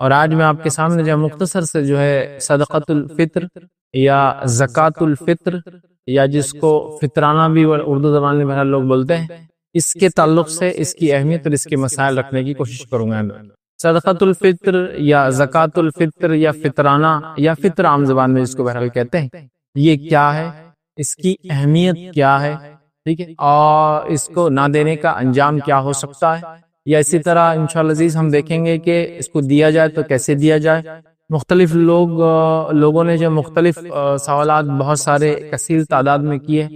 اور آج میں آپ کے سامنے جو مختصر سے جو ہے صدقۃ الفطر یا زکوٰۃ الفطر یا جس کو فطرانہ بھی اردو زبان میں بہرحال لوگ بولتے ہیں، اس کے تعلق سے اس کی اہمیت اور اس کے مسائل رکھنے کی کوشش کروں گا۔ صدقۃ الفطر یا زکوٰۃ الفطر یا فطرانہ یا فطر عام زبان میں جس کو بہرحال کہتے ہیں، یہ کیا ہے، اس کی اہمیت کیا ہے، ٹھیک ہے، اور اس کو نہ دینے کا انجام کیا ہو سکتا ہے، یا اسی طرح انشاءاللہ عزیز ہم دیکھیں گے کہ اس کو دیا جائے تو کیسے دیا جائے۔ مختلف لوگوں نے جو مختلف سوالات بہت سارے کثیر تعداد میں کیے،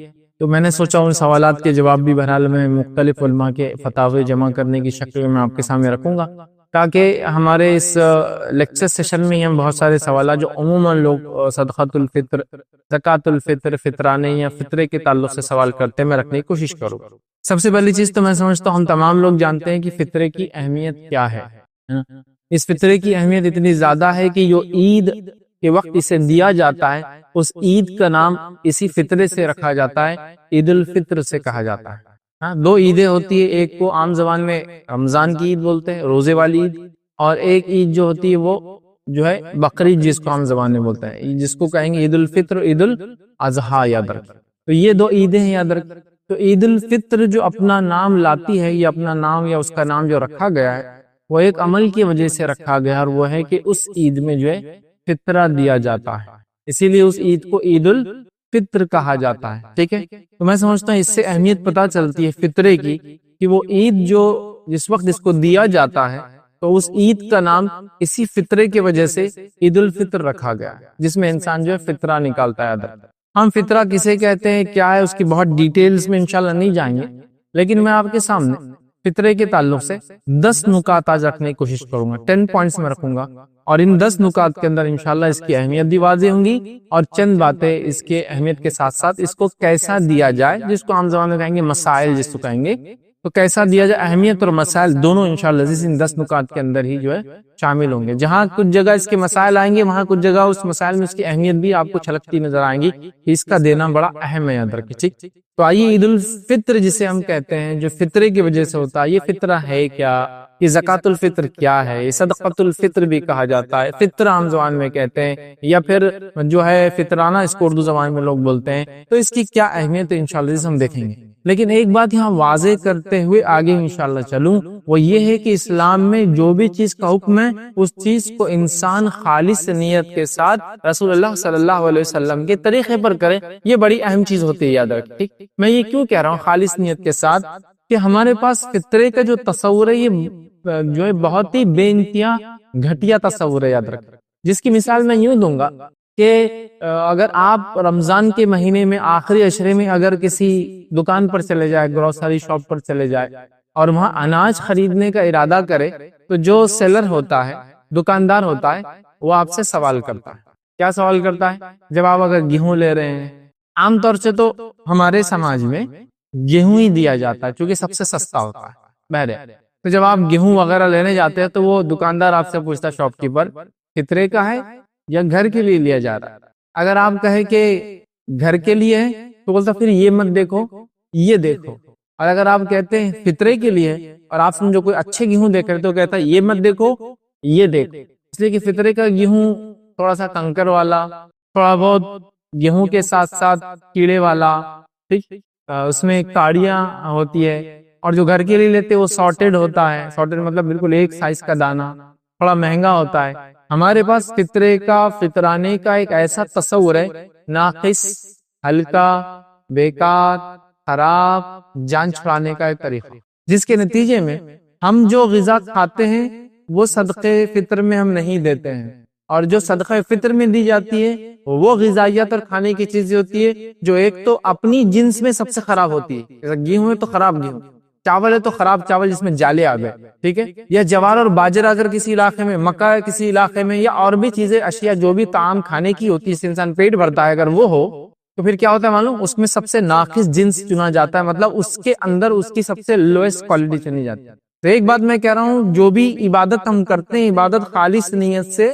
تو میں نے سوچا ان سوالات کے جواب بھی بہرحال میں مختلف علماء کے فتاوی جمع کرنے کی شکل میں آپ کے سامنے رکھوں گا، تاکہ ہمارے اس لیکچر سیشن میں ہی ہم بہت سارے سوالات جو عموماً لوگ صدقۃ الفطر، زکوٰۃ الفطر، فطرانے یا فطرے کے تعلق سے سوال کرتے ہیں، میں رکھنے کی کوشش کروں۔ سب سے پہلی چیز تو میں سمجھتا ہوں ہم تمام لوگ جانتے ہیں کہ فطرے کی اہمیت کیا ہے۔ اس فطرے کی اہمیت اتنی زیادہ ہے کہ جو عید کے وقت اسے دیا جاتا ہے، اس عید کا نام اسی فطرے سے رکھا جاتا ہے، عید الفطر سے کہا جاتا ہے۔ دو عیدیں ہوتی ہیں، ایک کو عام زبان میں رمضان کی عید بولتے ہیں، روزے والی عید، اور ایک عید جو ہوتی ہے وہ جو ہے بقرعید جس کو عام زبان میں بولتے ہیں، جس کو کہیں گے عید الفطر، عید الاضحیٰ، یاد رکھیں۔ تو یہ دو عیدیں ہیں، یاد رکھیں۔ تو عید الفطر جو اپنا نام لاتی ہے، یہ اپنا نام یا اس کا نام جو رکھا گیا ہے وہ ایک عمل کی وجہ سے رکھا گیا، اور وہ ہے کہ اس عید میں جو ہے فطرہ دیا جاتا ہے، اسی لیے اس عید کو عید الفطر کہا جاتا ہے، ٹھیک ہے۔ تو میں سمجھتا ہوں اس سے اہمیت پتہ چلتی ہے فطرے کی، کہ وہ عید جو جس وقت اس کو دیا جاتا ہے تو اس عید کا نام اسی فطرے کی وجہ سے عید الفطر رکھا گیا، جس میں انسان جو ہے فطرہ نکالتا ہے۔ ہم فطرہ کسے کہتے ہیں، کیا ہے، اس کی بہت ڈیٹیلز میں انشاءاللہ نہیں جائیں گے، لیکن میں آپ کے سامنے فطرے کے تعلق سے 10 نکات آج رکھنے کی کوشش کروں گا، 10 پوائنٹس میں رکھوں گا، اور ان 10 نکات کے اندر انشاءاللہ اس کی اہمیت بھی واضح ہوں گی، اور چند باتیں اس کے اہمیت کے ساتھ ساتھ اس کو کیسا دیا جائے، جس کو عام زبان میں کہیں گے مسائل، جس کو کہیں گے، تو کیسا دیا جائے، اہمیت اور مسائل دونوں انشاءاللہ ان 10 نکات کے اندر ہی جو ہے شامل ہوں گے۔ جہاں کچھ جگہ اس کے مسائل آئیں گے، وہاں کچھ جگہ اس مسائل میں اس کی اہمیت بھی آپ کو چھلکتی نظر آئیں گی، کہ اس کا دینا بڑا اہم ہے، یاد رکھیں، ٹھیک۔ تو آئیے عید الفطر جسے ہم کہتے ہیں، جو فطرے کی وجہ سے ہوتا ہے، یہ فطرہ ہے کیا، یہ زکوٰۃ الفطر کیا ہے، یہ صدقۃ الفطر بھی کہا جاتا ہے، فطر عام زبان میں کہتے ہیں، یا پھر جو ہے فطرانہ اس کو اردو زبان میں لوگ بولتے ہیں، تو اس کی کیا اہمیت ہے انشاءاللہ ہم دیکھیں گے۔ لیکن ایک بات یہاں واضح کرتے ہوئے آگے انشاءاللہ چلوں، وہ یہ ہے کہ اسلام میں جو بھی چیز کا حکم ہے، اس چیز کو انسان خالص نیت کے ساتھ رسول اللہ صلی اللہ علیہ وسلم کے طریقے پر کرے، یہ بڑی اہم چیز ہوتی ہے، یاد رکھیں، ٹھیک۔ میں یہ کیوں کہہ رہا ہوں خالص نیت کے ساتھ، کہ ہمارے پاس فطرے کا جو تصور ہے، یہ جو ہے بہت ہی بے انتہا گھٹیا تصور ہے، یاد رکھیں، جس کی مثال میں یوں دوں گا کہ اگر آپ رمضان کے مہینے میں آخری عشرے میں اگر کسی دکان پر چلے جائے، گروسری شاپ پر چلے جائے، اور وہاں اناج خریدنے کا ارادہ کرے، تو جو سیلر ہوتا ہے، دکاندار ہوتا ہے، وہ آپ سے سوال کرتا ہے۔ کیا سوال کرتا ہے؟ جب آپ اگر گیہوں لے رہے ہیں، عام طور سے تو ہمارے سماج میں گیہوں ہی دیا جاتا ہے، چونکہ سب سے سستا ہوتا ہے، بہرحال۔ تو جب آپ گیہوں وغیرہ لینے جاتے ہیں تو وہ دکاندار آپ سے پوچھتا ہے، شاپ کیپر، فطرے کا ہے یا گھر کے لیے لیا جا رہا ہے؟ اگر آپ کہیں کہ گھر کے لیے ہے تو بولتا پھر یہ مت دیکھو، یہ دیکھو۔ اور اگر آپ کہتے ہیں فطرے کے لیے اور آپ سمجھو کوئی اچھے گیہوں دیکھ رہے تو کہتا ہے یہ مت دیکھو، یہ دیکھو، اس لیے کہ فطرے کا گیہوں تھوڑا سا کنکر والا، تھوڑا بہت گیہوں کے ساتھ ساتھ کیڑے والا، ٹھیک، اس میں کاڑیاں ہوتی ہے، اور جو گھر کے لیے لیتے وہ سارٹیڈ ہوتا ہے، سارٹیڈ مطلب بالکل ایک سائز کا دانہ، تھوڑا مہنگا ہوتا ہے۔ ہمارے پاس فطرے کا، فطرانے کا ایک ایسا تصور ہے، ناقص، ہلکا، بیکار، خراب، جان چھڑانے کا ایک طریقہ، جس کے نتیجے میں ہم جو غذا کھاتے ہیں وہ صدقے فطر میں ہم نہیں دیتے ہیں، اور جو صدقہ فطر میں دی جاتی ہے وہ غذائیت اور کھانے کی چیزیں ہوتی ہے جو ایک تو اپنی جنس میں سب سے خراب ہوتی ہے، جیسا گیہوں ہے تو خراب گیہوں، چاول ہے تو خراب چاول جس میں جالے آ گئے، ٹھیک ہے، یا جوار اور باجرہ اگر کسی علاقے میں، مکہ کسی علاقے میں، یا اور بھی چیزیں، اشیاء جو بھی طعام کھانے کی ہوتی ہے، اس سے انسان پیٹ بھرتا ہے، اگر وہ ہو تو پھر کیا ہوتا ہے معلوم، اس میں سب سے ناقص جنس چنا جاتا ہے، مطلب اس کے اندر اس کی سب سے لوئسٹ کوالٹی چنی جاتی ہے۔ تو ایک بات میں کہہ رہا ہوں، جو بھی عبادت ہم کرتے ہیں، عبادت خالص نیت سے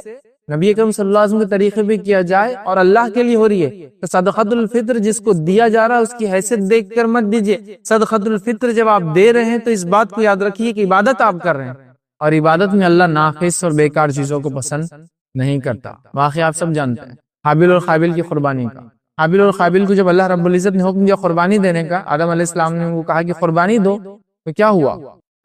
نبی اکرم صلی اللہ علیہ وسلم کے طریقے پہ کیا جائے اور اللہ کے لیے ہو رہی ہے، تو صدقۃ الفطر جس کو دیا جا رہا ہے اس کی حیثیت دیکھ کر مت دیجیے۔ صدقۃ الفطر جب آپ دے رہے ہیں تو اس بات کو یاد رکھیے کہ عبادت آپ کر رہے ہیں، اور عبادت میں اللہ ناقص اور بیکار چیزوں کو پسند نہیں کرتا۔ واقعہ آپ سب جانتے ہیں حابیل اور قابیل کی قربانی کا۔ حابیل اور قابیل کو جب اللہ رب العزت نے حکم دیا قربانی دینے کا، آدم علیہ السلام نے وہ کہا کہ قربانی دو، تو کیا ہوا؟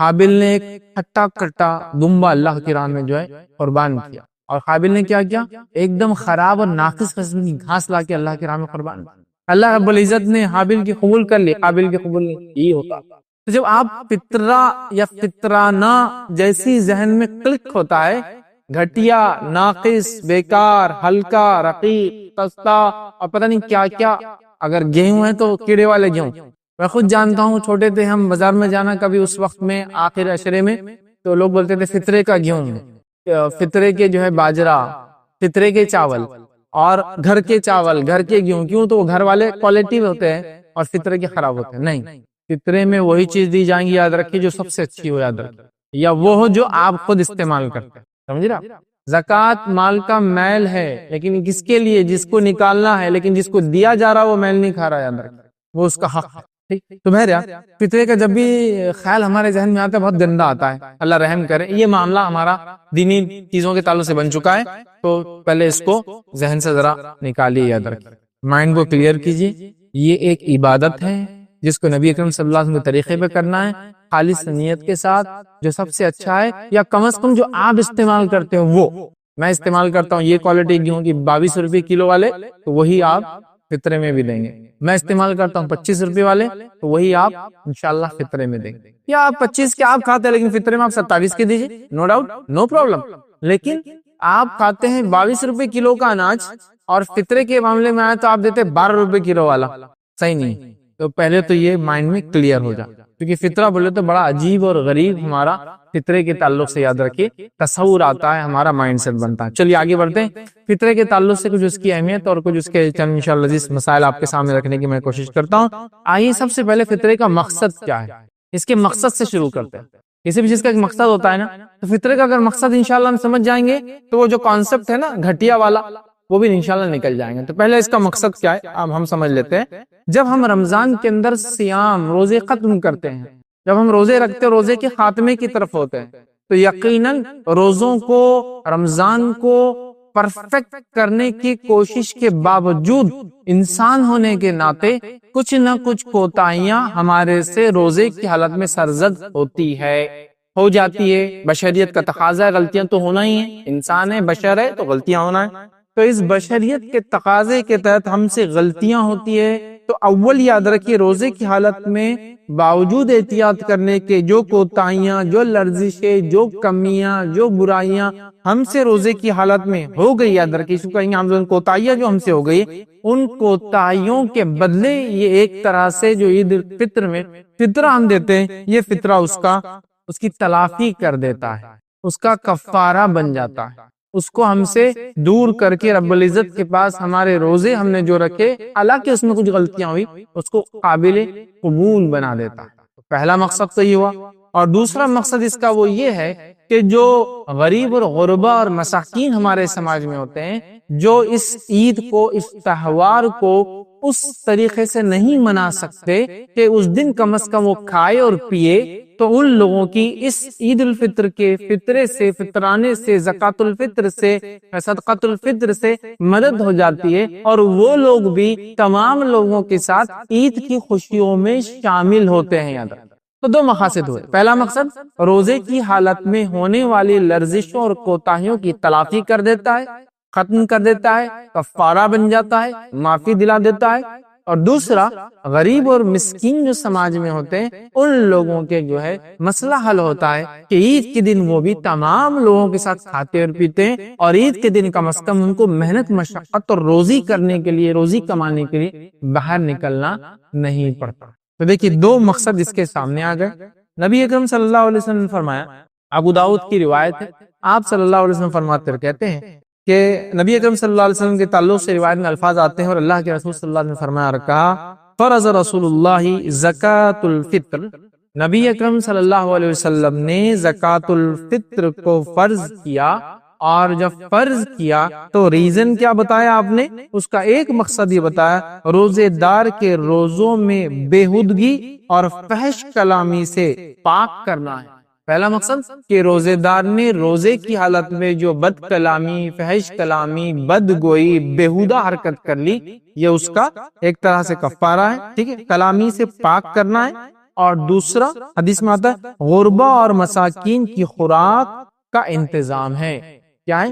حابیل نے ایک کھٹا کٹا دمبا اللہ کی راہ میں جو ہے قربان کیا، اور قابیل نے کیا کیا؟ ایک دم خراب اور ناقص قسم کی گھاس لا کے اللہ کی راہ میں قربان کیا۔ اللہ رب العزت نے حابیل کی قبول کر لی، قابیل کی قبول نہیں، یہی ہوتا۔ تو جب آپ فطرہ یا فطرانہ جیسی ذہن میں کلک ہوتا ہے، گھٹیا، ناقص، بیکار، ہلکا، رقیق، سستا اور پتہ نہیں کیا کیا، اگر گیہوں ہے تو کیڑے والے گیہوں۔ میں خود جانتا ہوں، چھوٹے تھے ہم، بازار میں جانا کبھی اس وقت میں آخر عشرے میں، تو لوگ بولتے تھے فطرے کا گیہوں، فطرے کے جو ہے باجرا، فطرے کے چاول اور گھر کے چاول، گھر کے گیہوں، کیوں؟ تو وہ گھر والے کوالٹی میں ہوتے ہیں اور فطرے کے خراب ہوتے ہیں۔ نہیں، فطرے میں وہی چیز دی جائیں گی، یاد رکھیے، جو سب سے اچھی ہو، یاد رکھیے، یا وہ ہو جو آپ خود استعمال کرتے ہیں، سمجھ رہا؟ زکوٰۃ مال کا میل ہے، لیکن کس کے لیے؟ جس کو نکالنا ہے، لیکن جس کو دیا جا رہا وہ میل نہیں کھا رہا، یاد رکھیے، وہ اس کا حق ہے۔ ٹھیک، تو بہرحال فطرے کا جب بھی خیال ہمارے ذہن میں آتا ہے بہت گندا آتا ہے، اللہ رحم کرے۔ یہ معاملہ ہمارا دینی چیزوں کے تعلق سے بن چکا ہے، تو پہلے اس کو ذہن سے ذرا نکالیے، یاد رکھیے، مائنڈ کو کلیئر کیجیے۔ یہ ایک عبادت ہے جس کو نبی اکرم صلی اللہ علیہ وسلم کے طریقے پہ کرنا ہے، خالص نیت کے ساتھ، جو سب سے اچھا ہے، یا کم از کم جو آپ استعمال کرتے ہو وہ۔ میں استعمال کرتا ہوں یہ کوالٹی گیہوں کی 22 روپے کلو والے، تو وہی آپ فطرے میں بھی دیں گے۔ میں استعمال کرتا ہوں 25 روپے والے، تو وہی آپ انشاءاللہ فطرے میں دیں گے۔ یا آپ 25 کے آپ کھاتے ہیں لیکن فطرے میں آپ 27 کے دیجیے، نو ڈاؤٹ، نو پرابلم۔ لیکن آپ کھاتے ہیں 22 روپے کلو کا اناج اور فطرے کے معاملے میں آئے تو آپ دیتے 12 روپے کلو والا، صحیح نہیں۔ تو پہلے تو یہ مائنڈ میں کلیئر ہو جائے، کیونکہ فطرہ بولے تو بڑا عجیب اور غریب ہمارا فطرے کے تعلق سے، یاد رکھیے، تصور آتا ہے، ہمارا مائنڈ سیٹ بنتا ہے۔ چلیے آگے بڑھتے ہیں۔ فطرے کے تعلق سے کچھ اس کی اہمیت اور کچھ اس کے چند انشاءاللہ عزیز مسائل آپ کے سامنے رکھنے کی میں کوشش کرتا ہوں۔ آئیے سب سے پہلے فطرے کا مقصد کیا ہے، اس کے مقصد سے شروع کرتے ہیں۔ کسی بھی چیز کا ایک مقصد ہوتا ہے نا، تو فطرے کا اگر مقصد انشاءاللہ ہم سمجھ جائیں گے تو وہ جو کانسیپٹ ہے نا گھٹیا والا، وہ بھی انشاءاللہ نکل جائیں گے۔ تو پہلے اس کا مقصد کیا ہے اب ہم سمجھ لیتے ہیں۔ جب ہم رمضان کے اندر سیام، روزے ختم کرتے ہیں، جب ہم روزے رکھتے ہیں، روزے کے خاتمے کی طرف ہوتے ہیں، تو یقیناً روزوں کو، رمضان کو پرفیکٹ کرنے کی کوشش کے باوجود انسان ہونے کے ناطے کچھ نہ کچھ کوتاہیاں ہمارے سے روزے کی حالت میں سرزد ہوتی ہے، ہو جاتی ہے۔ بشریت کا تقاضا ہے، غلطیاں تو ہونا ہی ہیں، انسان ہے، بشر ہے، تو غلطیاں ہونا ہے۔ تو اس بشریت کے تقاضے کے تحت ہم سے غلطیاں ہوتی ہے، تو اول یاد رکھیے روزے کی حالت میں باوجود احتیاط کرنے کے جو کوتاہیاں، جو لرزشیں، جو کمیاں، جو برائیاں ہم سے روزے کی حالت میں ہو گئی، یاد رکھیے، اس کو کہیں گے ہم کوتاہیاں جو ہم سے ہو گئی، ان کوتاہیوں کے بدلے یہ ایک طرح سے جو عید الفطر میں فطرہ ہم دیتے ہیں، یہ فطرہ اس کی تلافی کر دیتا ہے، اس کا کفارہ بن جاتا ہے، اس کو ہم سے دور کر کے رب العزت کے پاس ہمارے روزے ہم نے جو رکھے، حالانکہ اس میں کچھ غلطیاں ہوئی، اس کو قابل قبول بنا دیتا ہے۔ پہلا مقصد تو یہ ہوا، اور دوسرا مقصد اس کا وہ یہ ہے کہ جو غریب اور غربا اور مساکین ہمارے سماج میں ہوتے ہیں، جو اس عید کو، اس تہوار کو اس طریقے سے نہیں منا سکتے کہ اس دن کم از کم وہ کھائے اور پیے، تو ان لوگوں کی اس عید الفطر کے فطرے سے، فطرانے سے، زکوٰۃ الفطر سے، صدقۃ الفطر سے مدد ہو جاتی ہے، اور وہ لوگ بھی تمام لوگوں کے ساتھ عید کی خوشیوں میں شامل ہوتے ہیں۔ یاد رکھیں، تو دو مقاصد ہوئے۔ پہلا مقصد روزے کی حالت میں ہونے والی لرزشوں اور کوتاہیوں کی تلافی کر دیتا ہے، ختم کر دیتا ہے، کفارہ بن جاتا ہے، معافی دلا دیتا ہے۔ اور دوسرا غریب اور مسکین جو سماج میں ہوتے ہیں، ان لوگوں کے جو ہے مسئلہ حل ہوتا ہے کہ عید کے دن وہ بھی تمام لوگوں کے ساتھ کھاتے اور پیتے ہیں، اور عید کے دن کم از کم ان کو محنت، مشقت اور روزی کرنے کے لیے، روزی کمانے کے لیے باہر نکلنا نہیں پڑتا۔ تو دیکھیے دو مقصد اس کے سامنے آ گئے۔ نبی اکرم صلی اللہ علیہ وسلم نے فرمایا، ابو داؤد کی روایت ہے، آپ صلی اللہ علیہ وسلم فرماتے اور کہتے ہیں کہ نبی اکرم صلی اللہ علیہ وسلم کے تعلق سے روایت میں الفاظ آتے ہیں، اور اللہ کے رسول صلی اللہ علیہ وسلم نے فرمایا اور کہا، فرض رسول اللہ زکوٰۃ الفطر، نبی اکرم صلی اللہ علیہ وسلم نے زکوٰۃ الفطر کو فرض کیا، اور جب فرض کیا تو ریزن کیا بتایا آپ نے؟ اس کا ایک مقصد یہ بتایا، روزے دار کے روزوں میں بےہودگی اور فحش کلامی سے پاک کرنا ہے۔ پہلا مقصد کہ روزے دار نے روزے کی حالت میں جو بد کلامی، فحش کلامی، بد گوئی، بیہودہ حرکت کر لی، یہ اس کا ایک طرح سے کفارہ ہے، ٹھیک ہے، کلامی سے پاک کرنا ہے۔ اور دوسرا حدیث میں آتا ہے غربا اور مساکین کی خوراک کا انتظام ہے۔ کیا ہے؟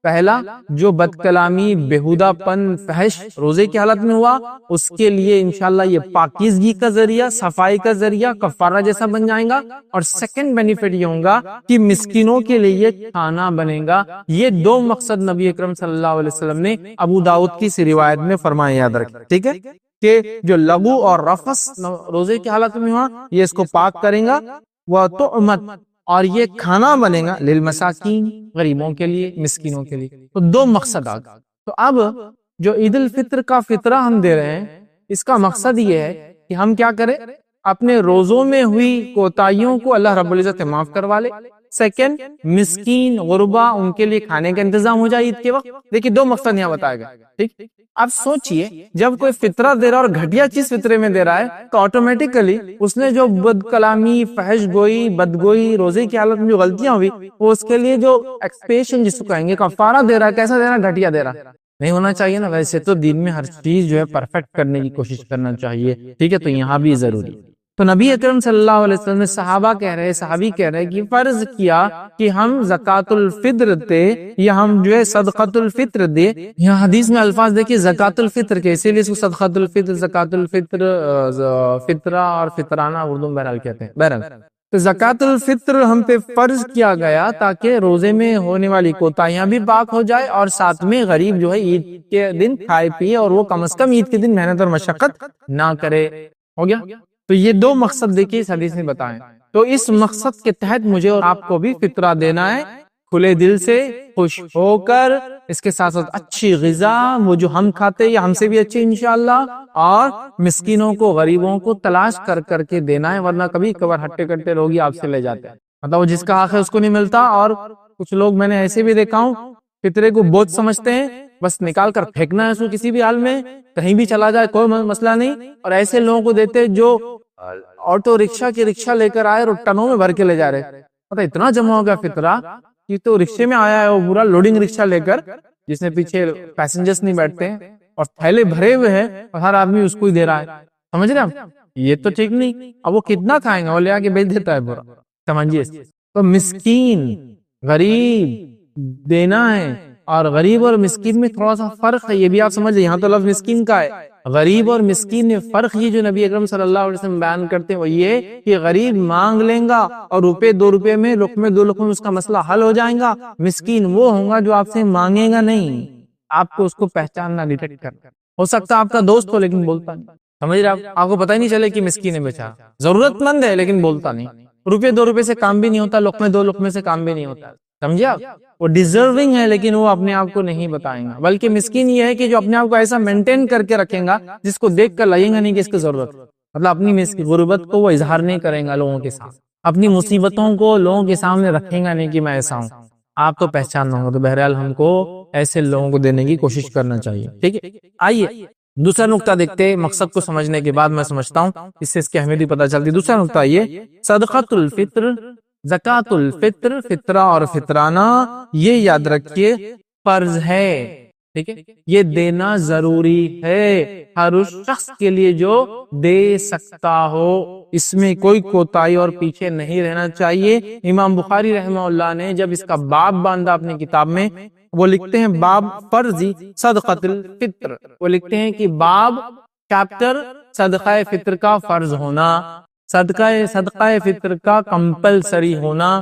پہلا، جو بد کلامی، بیہودہ پن، فحش روزے کی حالت میں ہوا، اس کے لیے انشاءاللہ یہ پاکیزگی کا ذریعہ، صفائی کا ذریعہ، کفارہ جیسا بن جائے گا۔ اور سیکنڈ بینیفٹ یہ ہوگا کہ مسکینوں کے لیے یہ کھانا بنے گا۔ یہ دو مقصد نبی اکرم صلی اللہ علیہ وسلم نے ابو داؤد کی اس روایت میں فرمایا، یاد رکھیں، ٹھیک ہے، کہ جو لغو اور رفث روزے کی حالت میں ہوا، یہ اس کو پاک کریں گا۔ وَطُعْمَتْ، اور یہ کھانا بنے گا للمساکین، غریبوں کے لیے، مسکینوں کے لیے۔ تو دو مقصد آ گئے۔ تو اب جو عید الفطر کا فطرہ ہم دے رہے ہیں، اس کا مقصد یہ ہے کہ ہم کیا کریں، اپنے روزوں میں ہوئی کوتاہیوں کو اللہ رب العزت معاف کروا لے۔ سیکنڈ، مسکین، غربا، ان کے لیے کھانے کا انتظام ہو جائے عید کے وقت۔ دیکھیے دو مقصد یہاں بتایا گیا، ٹھیک۔ اب سوچئے جب کوئی فطرہ دے رہا اور گھٹیا چیز فطرے میں دے رہا ہے تو آٹومیٹیکلی اس نے جو بد کلامی، فحش گوئی، بدگوئی، روزے کی حالت میں جو غلطیاں ہوئی، وہ اس کے لیے جو ایکسپیشن جس کو کہیں گے کفارہ دے رہا ہے، کیسا دے رہا ہے؟ گھٹیا دے رہا ہے۔ نہیں ہونا چاہیے نا۔ ویسے تو دین میں ہر چیز جو ہے پرفیکٹ کرنے کی کوشش کرنا چاہیے، ٹھیک ہے، تو یہاں بھی ضروری ہے۔ تو نبی اکرم صلی اللہ علیہ وسلم نے صحابی کہہ رہے کہ فرض کیا کہ ہم زکوٰۃ الفطر دے یا ہم جو ہے صدقۃ الفطر دے۔ یہاں حدیث میں الفاظ دیکھیے زکوٰۃ الفطر کے، اسی لیے اس کو صدقۃ الفطر، زکوٰۃ الفطر، فطرہ اور فطرانہ اردو میں بہرحال کہتے ہیں۔ بہرحال تو زکوٰۃ الفطر ہم پہ فرض کیا گیا تاکہ روزے میں ہونے والی کوتاہیاں بھی پاک ہو جائے، اور ساتھ میں غریب جو ہے عید کے دن کھائے پیے، اور وہ کم از کم عید کے دن محنت اور مشقت نہ کرے۔ ہو گیا؟ تو یہ دو مقصد دیکھیے اس حدیث میں بتائیں۔ تو اس مقصد کے تحت مجھے اور آپ کو بھی فطرہ دینا ہے، کھلے دل سے، خوش ہو کر، اس کے ساتھ ساتھ اچھی غذا، وہ جو ہم کھاتے یا ہم سے بھی اچھی انشاءاللہ، اور مسکینوں کو، غریبوں کو تلاش کر کر کے دینا ہے، ورنہ کبھی کبھار ہٹے کٹے لوگ ہی آپ سے لے جاتے ہیں، مطلب جس کا حق ہے اس کو نہیں ملتا۔ اور کچھ لوگ میں نے ایسے بھی دیکھا ہوں، فطرے کو بہت سمجھتے ہیں، بس نکال کر پھینکنا ہے اس کو کسی بھی حال میں، کہیں بھی چلا جائے کوئی مسئلہ نہیں، اور ایسے لوگوں کو دیتے جو آٹو رکشہ کی رکشہ لے کر آئے اور ٹنوں میں بھر کے لے جا رہے، پتہ اتنا جمع ہو گیا فطرہ کہ تو رکشے میں آیا ہے وہ پورا لوڈنگ رکشہ لے کر، جس میں پیچھے پیسنجرز نہیں بیٹھتے ہیں، اور تھیلے بھرے ہوئے ہیں، اور ہر آدمی اس کو ہی دے رہا ہے۔ سمجھ رہے ہیں؟ یہ تو ٹھیک نہیں۔ اب وہ کتنا کھائیں گا، وہ لے آ کے بیچ دیتا ہے پورا، سمجھیے۔ تو مسکین، غریب دینا ہے، اور غریب اور مسکین میں تھوڑا سا فرق ہے، یہ بھی آپ سمجھ لیں۔ یہاں تو لفظ مسکین کا ہے، غریب اور مسکین میں فرق یہ جو نبی اکرم صلی اللہ علیہ وسلم بیان کرتے ہیں وہ یہ کہ غریب مانگ لیں گا اور روپے دو روپے میں، لقمے دو لقمے میں اس کا مسئلہ حل ہو جائے گا۔ مسکین وہ ہوگا جو آپ سے مانگے گا نہیں، آپ کو اس کو پہچاننا، ڈیٹیکٹ کرنا۔ ہو سکتا ہے آپ کا دوست ہو لیکن بولتا نہیں، سمجھ رہے آپ کو پتہ ہی نہیں چلے کہ مسکین ہے بیچارہ، ضرورت مند ہے لیکن بولتا نہیں۔ روپے دو روپے سے کام بھی نہیں ہوتا، لقمے دو لقمے سے کام بھی نہیں ہوتا، سمجھے آپ؟ وہ ڈیزرونگ ہے لیکن وہ اپنے آپ کو نہیں بتائیں گا، بلکہ مسکین یہ ہے کہ جو اپنے آپ کو ایسا مینٹین کر کے رکھیں گا جس کو دیکھ کر لگے گا نہیں کہ اس کی ضرورت، مطلب اپنی غربت کو وہ اظہار نہیں کریں گا لوگوں کے سامنے، اپنی مصیبتوں کو لوگوں کے سامنے رکھیں گا نہیں کہ میں ایسا ہوں، آپ تو پہچان ہوگا۔ تو بہرحال ہم کو ایسے لوگوں کو دینے کی کوشش کرنا چاہیے، ٹھیک ہے۔ آئیے دوسرا نقطہ دیکھتے ہیں، مقصد کو سمجھنے کے بعد میں سمجھتا ہوں اس سے اس کی اہمیت بھی پتہ چلتی ہے۔ دوسرا نقطہ یہ صدقۃ الفطر، زکوٰۃ الفطر، فطرہ اور فطرانہ، یہ یاد رکھیے فرض ہے، ٹھیک ہے، یہ دینا ضروری ہے ہر اس شخص کے لیے جو دے سکتا ہو، اس میں کوئی کوتاہی اور پیچھے نہیں رہنا چاہیے۔ امام بخاری رحمہ اللہ نے جب اس کا باب باندھا اپنی کتاب میں، وہ لکھتے ہیں باب فرضی صدقۃ الفطر، وہ لکھتے ہیں کہ باب چیپٹر صدقہ فطر کا فرض ہونا، صدقہ فطر کا کمپلسری ہونا،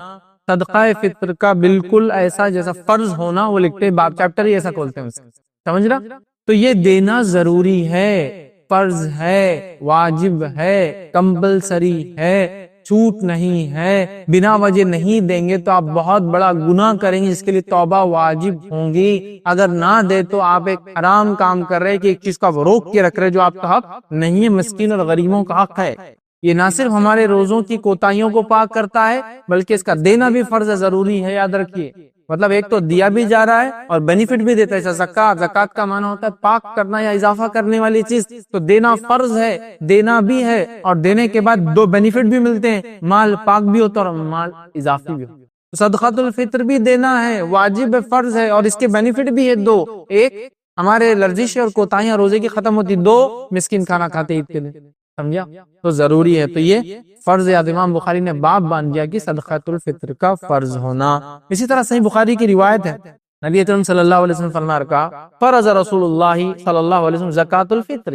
صدقہ فطر کا بالکل ایسا جیسا فرض ہونا، وہ لکھتے ہیں باب چیپٹر ہی ایسا کھولتے ہیں اسے، سمجھ رہا؟ تو یہ دینا ضروری ہے، فرض ہے، واجب ہے، کمپلسری ہے، چھوٹ نہیں ہے۔ بنا وجہ نہیں دیں گے تو آپ بہت بڑا گناہ کریں گے جس کے لیے توبہ واجب ہوں گی۔ اگر نہ دے تو آپ ایک حرام کام کر رہے کہ ایک چیز کو آپ روک کے رکھ رہے جو آپ کا حق نہیں ہے، مسکین اور غریبوں کا حق ہے۔ یہ نہ صرف ہمارے روزوں کی کوتاہیوں کو پاک کرتا ہے بلکہ اس کا دینا بھی فرض ضروری ہے، یاد رکھیے۔ مطلب ایک تو دیا بھی جا رہا ہے اور بینیفٹ بھی دیتا ہے. زکات کا معنی ہوتا ہے پاک کرنا یا اضافہ کرنے والی چیز. تو دینا فرض ہے، دینا بھی ہے، اور دینے کے بعد دو بینیفٹ بھی ملتے ہیں، مال پاک بھی ہوتا ہے اور مال اضافی بھی ہوتا ہے. صدقۃ الفطر بھی دینا ہے، واجب فرض ہے، اور اس کے بینیفٹ بھی ہے دو. ایک، ہمارے لرزش اور کوتاہیاں روزے کی ختم ہوتی. دو، مسکین کھانا کھاتے عید کے دن. سمجھا؟ تو ضروری ہے. تو یہ فرض یاد امام بخاری نے باب باندھ دیا کہ صدقۃ الفطر کا فرض ہونا. اسی طرح صحیح بخاری کی روایت ہے، نبی اکرم صلی اللہ علیہ وسلم فرما رکھا فرض رسول اللہ صلی اللہ علیہ وسلم زکات الفطر.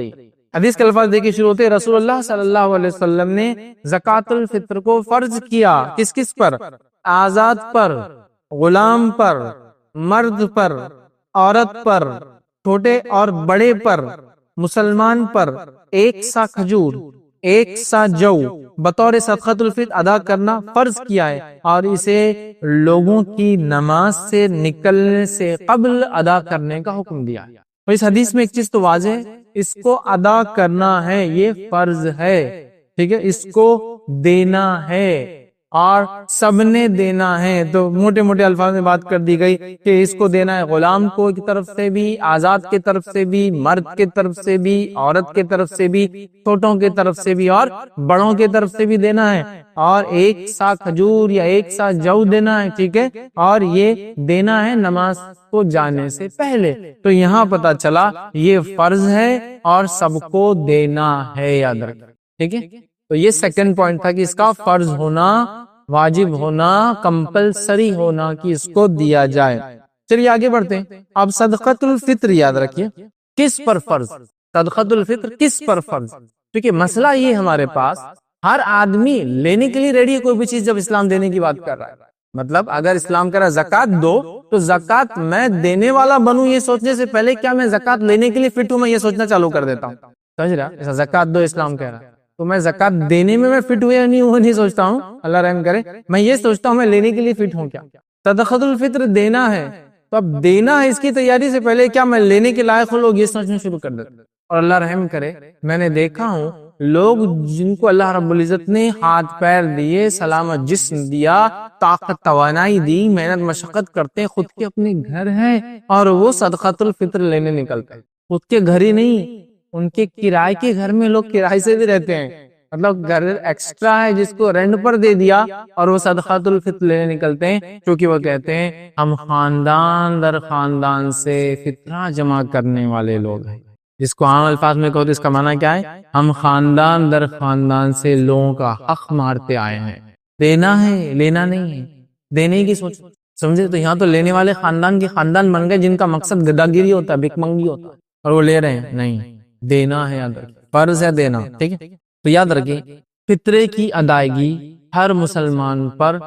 حدیث کے الفاظ دیکھیے شروع ہوتے، رسول اللہ صلی اللہ علیہ وسلم نے زکات الفطر کو فرض کیا. کس کس پر؟ آزاد پر، غلام پر، مرد پر، عورت پر، چھوٹے اور بڑے پر، مسلمان پر. ایک سا کھجور، ایک سا جو بطور صدقۃ الفطر ادا کرنا فرض کیا ہے، اور اسے لوگوں کی نماز سے نکلنے سے قبل ادا کرنے کا حکم دیا ہے. تو اس حدیث میں ایک چیز تو واضح ہے، اس کو ادا کرنا ہے، یہ فرض ہے. ٹھیک ہے، اس کو دینا ہے اور سب نے دینا ہے. تو موٹے موٹے الفاظ میں بات کر دی گئی کہ اس کو دینا ہے غلام کو کی طرف سے بھی، آزاد کی طرف سے بھی، مرد کی طرف سے بھی، عورت کی طرف سے بھی، چھوٹوں کی طرف سے بھی اور بڑوں کی طرف سے بھی دینا ہے. اور ایک سا کھجور یا ایک سا جو دینا ہے. ٹھیک ہے، اور یہ دینا ہے نماز کو جانے سے پہلے. تو یہاں پتا چلا یہ فرض ہے اور سب کو دینا ہے، یاد رکھیں. ٹھیک ہے، تو یہ سیکنڈ پوائنٹ تھا کہ اس کا فرض ہونا، واجب ہونا، کمپلسری ہونا کہ اس کو دیا جائے. چلیے آگے بڑھتے ہیں. اب صدقۃ الفطر یاد رکھیے کس پر فرض، صدقۃ الفطر کس پر فرض. کیونکہ مسئلہ یہ ہمارے پاس ہر آدمی لینے کے لیے ریڈی ہے کوئی بھی چیز جب اسلام دینے کی بات کر رہا ہے. مطلب اگر اسلام کہہ رہا ہے زکات دو، تو زکات میں دینے والا بنوں یہ سوچنے سے پہلے کیا میں زکات لینے کے لیے فٹ ہوں، میں یہ سوچنا چالو کر دیتا ہوں. سمجھ رہا؟ زکات دو اسلام کہہ رہا ہے تو میں زکات دینے میں فٹ ہوئے یا نہیں وہ نہیں سوچتا ہوں، اللہ رحم کرے. میں یہ سوچتا ہوں میں لینے کے لیے فٹ ہوں کیا. صدقۃ الفطر دینا ہے تو اب دینا ہے، اس کی تیاری سے پہلے کیا میں لینے کے لائق ہوں، لوگ یہ سوچنا شروع کر دیتے. اور اللہ رحم کرے، میں نے دیکھا ہوں لوگ جن کو اللہ رب العزت نے ہاتھ پیر دیے، سلامت جسم دیا، طاقت توانائی دی، محنت مشقت کرتے ہیں، خود کے اپنے گھر ہیں اور وہ صدقۃ الفطر لینے نکلتے ہیں. خود کے گھر ہی نہیں، ان کے کرائے کے گھر میں لوگ کرائے سے بھی رہتے ہیں. مطلب گھر ایکسٹرا ہے جس کو رینٹ پر دے دیا اور وہ صدقۃ الفطر لینے نکلتے ہیں، کیونکہ وہ کہتے ہیں ہم خاندان در خاندان سے فطرہ جمع کرنے والے لوگ ہیں. جس کو عام الفاظ میں کہو تو اس کا معنی کیا ہے؟ ہم خاندان در خاندان سے لوگوں کا حق مارتے آئے ہیں. دینا ہے، لینا نہیں ہے. دینے کی سوچ، سمجھے؟ تو یہاں تو لینے والے خاندان کے خاندان بن گئے جن کا مقصد گدا گیری ہوتا ہے، بھک منگی ہوتا ہے، اور وہ لے رہے ہیں. نہیں، دینا ہے، یاد رکھیں فرض ہے دینا. ٹھیک ہے، تو یاد رکھیں فطرے کی ادائیگی ہر مسلمان پر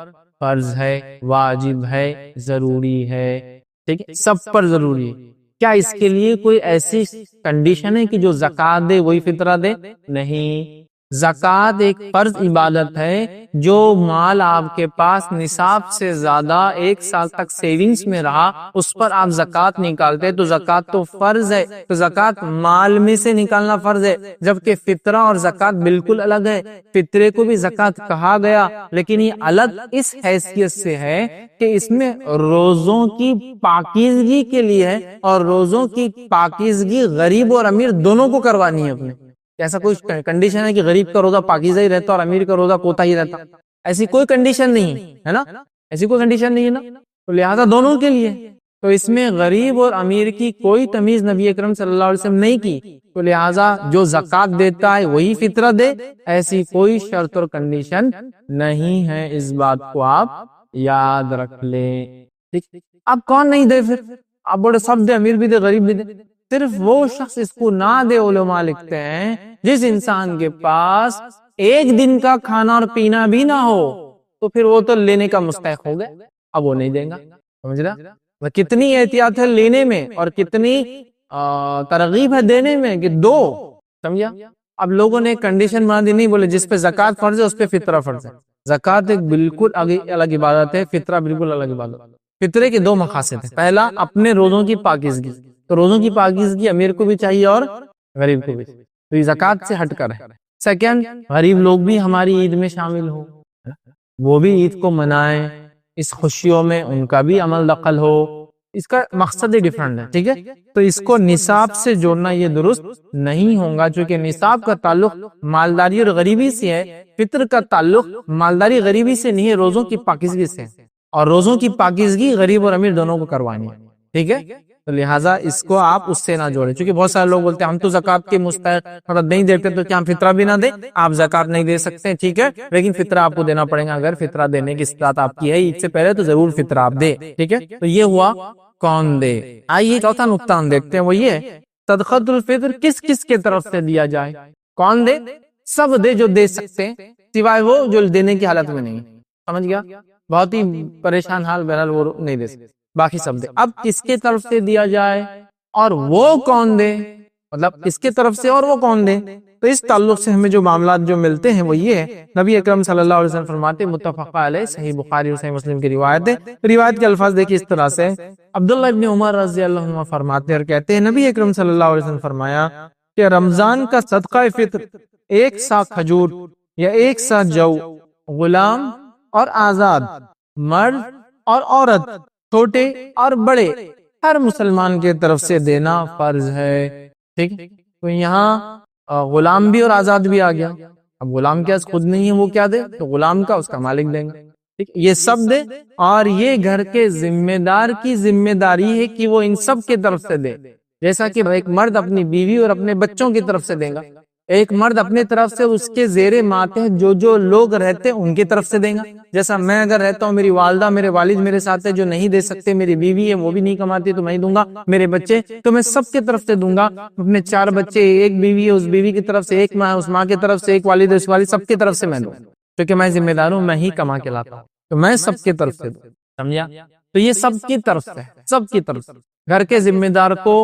فرض ہے، واجب ہے، ضروری ہے. ٹھیک ہے، سب پر ضروری ہے. کیا اس کے لیے کوئی ایسی کنڈیشن ہے کہ جو زکات دے وہی فطرہ دے؟ نہیں. زکات ایک فرض عبادت ہے. جو مال آپ کے پاس نصاب سے زیادہ ایک سال تک سیونگز میں رہا اس پر آپ زکات نکالتے تو زکات تو فرض ہے. تو زکات مال میں سے نکالنا فرض ہے، جبکہ فطرہ اور زکات بالکل الگ ہے. فطرے کو بھی زکات کہا گیا لیکن یہ الگ اس حیثیت سے ہے کہ اس میں روزوں کی پاکیزگی کے لیے ہے، اور روزوں کی پاکیزگی غریب اور امیر دونوں کو کروانی ہے اپنے. ایسا کوئی کنڈیشن ہے کہ غریب کا روزہ پاکیزہ ہی رہتا اور امیر کا روزہ کوتا ہی رہتا؟ ایسی کوئی کنڈیشن نہیں ہے نا، ایسی کوئی کنڈیشن نہیں ہے نا. تو لہذا دونوں کے لیے، تو اس میں غریب اور امیر کی کوئی تمیز نبی اکرم صلی اللہ علیہ وسلم نہیں کی. تو لہذا جو زکات دیتا ہے وہی فطرہ دے، ایسی کوئی شرط اور کنڈیشن نہیں ہے. اس بات کو آپ یاد رکھ لیں. ٹھیک، اب کون نہیں دے؟ پھر آپ بڑے سب دے، امیر بھی دے، غریب بھی دے. صرف وہ شخص اس کو نہ دے، علماء لکھتے ہیں جس انسان کے پاس ایک دن کا کھانا اور پینا بھی نہ ہو تو پھر وہ تو لینے کا مستحق ہو گئے، اب وہ نہیں دیں گا. سمجھ رہا؟ کتنی احتیاط ہے لینے میں اور کتنی ترغیب ہے دینے میں کہ دو. سمجھا؟ اب لوگوں نے کنڈیشن بنا دی، نہیں بولے جس پہ زکات فرض ہے اس پہ فطرہ فرض ہے. زکات ایک بالکل الگ عبادت ہے، فطرہ بالکل الگ عبادت ہے. فطرے کے دو مقاصد ہیں. پہلا اپنے روزوں کی پاکیزگی، تو روزوں کی پاکیزگی امیر کو بھی چاہیے اور غریب کو بھی، تو یہ زکات سے ہٹ کر ہے. سیکنڈ، غریب لوگ بھی ہماری عید میں شامل ہوں، وہ بھی عید کو منائیں، اس خوشیوں میں ان کا بھی عمل دخل ہو، اس کا مقصد ہی ڈیفرنٹ ہے، ٹھیک ہے؟ تو اس کو نصاب سے جوڑنا یہ درست نہیں ہوگا، چونکہ نصاب کا تعلق مالداری اور غریبی سے ہے، فطر کا تعلق مالداری غریبی سے نہیں ہے، روزوں کی پاکیزگی سے، اور روزوں کی پاکیزگی غریب اور امیر دونوں کو کروانی ہے، ٹھیک ہے؟ تو لہٰذا اس کو آپ اس سے نہ جوڑیں، چونکہ بہت سارے لوگ بولتے ہیں ہم تو زکوٰۃ کے مستحق نہیں دیتے، تو کیا ہم فطرہ بھی نہ دیں؟ آپ زکوٰۃ نہیں دے سکتے، ٹھیک ہے، لیکن فطرہ آپ کو دینا پڑے گا۔ اگر فطرہ دینے کی استطاعت آپ کی ہے عید سے پہلے تو ضرور فطرہ آپ دے، ٹھیک ہے؟ تو یہ ہوا کون دے۔ آئیے چوتھا نقطہ ہم دیکھتے ہیں، وہ یہ صدقۃ الفطر کس کس کے طرف سے دیا جائے۔ کون دے؟ سب دے جو دے سکتے ہیں، سوائے وہ جو دینے کی حالت میں نہیں، سمجھ گیا؟ بہت ہی پریشان حال، بہرحال وہ نہیں دے سکتے، باقی سب دے۔ اب کس کے طرف سے دیا جائے اور وہ کون دے، مطلب کس کے طرف سے اور وہ کون دے؟ تو اس تعلق سے ہمیں جو معاملات جو ملتے ہیں وہ یہ ہے، نبی اکرم صلی اللہ علیہ وسلم فرماتے، متفق علیہ، صحیح بخاری اور صحیح مسلم کی روایت ہے۔ روایت کے الفاظ دیکھیے اس طرح سے، عبداللہ ابن عمر رضی اللہ عنہ فرماتے ہیں اور کہتے ہیں، نبی اکرم صلی اللہ علیہ وسلم فرمایا کہ رمضان کا صدقہ فطر 1 سا کھجور یا 1 سا جو غلام اور آزاد، مرد اور عورت، چھوٹے اور بڑے، ہر مسلمان کے طرف سے دینا فرض ہے، ٹھیک؟ تو یہاں غلام بھی اور آزاد بھی آ گیا۔ اب غلام کے پاس خود نہیں ہے، وہ کیا دے؟ تو غلام کا اس کا مالک دیں گے، ٹھیک؟ یہ سب دے، اور یہ گھر کے ذمہ دار کی ذمہ داری ہے کہ وہ ان سب کے طرف سے دے، جیسا کہ ایک مرد اپنی بیوی اور اپنے بچوں کی طرف سے دے گا، ایک مرد اپنے طرف سے اس کے زیر ماتحت جو لوگ رہتے ہیں ان کی طرف سے دے گا، جیسا میں اگر رہتا ہوں، میری والدہ میرے والد میرے ساتھ ہے جو نہیں دے سکتے، میری بیوی ہے وہ بھی نہیں کماتی تو میں ہی دوں گا، میرے بچے تو میں سب کی طرف سے دوں گا، اپنے 4 بچے، ایک بیوی ہے اس بیوی کی طرف سے، ایک ماں اس ماں کی طرف سے، ایک والد اس والد، سب کی طرف سے میں دوں، کیونکہ میں ذمہ دار ہوں، میں ہی کما کے لاتا ہوں، تو میں سب کی طرف سے دوں، سمجھا؟ تو یہ سب کی طرف سے، سب کی طرف سے، گھر کے ذمہ دار کو،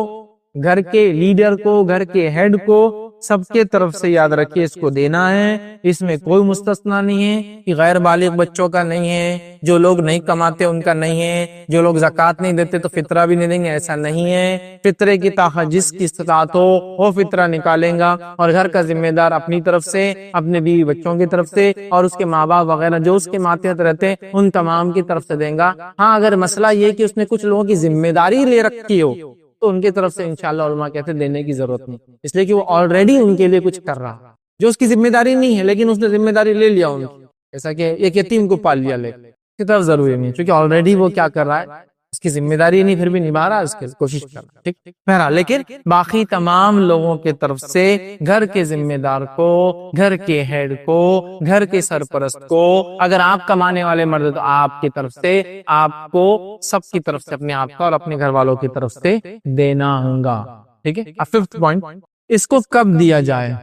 گھر کے لیڈر کو، گھر کے ہیڈ کو، سب کے طرف سے یاد رکھیے اس کو دینا ہے، اس میں کوئی مستثنا نہیں ہے کہ غیر بالغ بچوں کا نہیں ہے، جو لوگ نہیں کماتے ان کا نہیں ہے، جو لوگ زکوٰۃ نہیں دیتے تو فطرہ بھی نہیں دیں گے، ایسا نہیں ہے۔ فطرے کی طاقت جس کی استطاعت ہو وہ فطرہ نکالیں گا، اور گھر کا ذمہ دار اپنی طرف سے، اپنے بیوی بچوں کی طرف سے، اور اس کے ماں باپ وغیرہ جو اس کے ماتحت رہتے ہیں ان تمام کی طرف سے دیں گا۔ ہاں اگر مسئلہ یہ کہ اس نے کچھ لوگوں کی ذمہ داری لے رکھی ہو تو ان کی طرف سے انشاءاللہ علماء کہتے ہیں دینے کی ضرورت نہیں، اس لیے کہ وہ آلریڈی ان کے لیے کچھ کر رہا، جو اس کی ذمہ داری نہیں ہے لیکن اس نے ذمہ داری لے لیا ان کی، جیسا کہ ایک یتیم کو پال لیا، اس کی طرف ضروری نہیں، چونکہ آلریڈی وہ کیا کر رہا ہے، اس کی ذمہ داری نہیں، پھر بھی نبھا رہا ہے، اس کی کوشش کر رہا ہے، ٹھیک؟ بہرحال لیکن باقی تمام لوگوں کی طرف سے، گھر کے ذمہ دار کو، گھر کے ہیڈ کو، گھر کے سرپرست کو، اگر آپ کمانے والے مرد تو آپ کی طرف سے، آپ کو سب کی طرف سے، اپنے آپ کا اور اپنے گھر والوں کی طرف سے دینا ہوگا، ٹھیک ہے؟ اب 5th پوائنٹ، اس کو کب دیا جائے،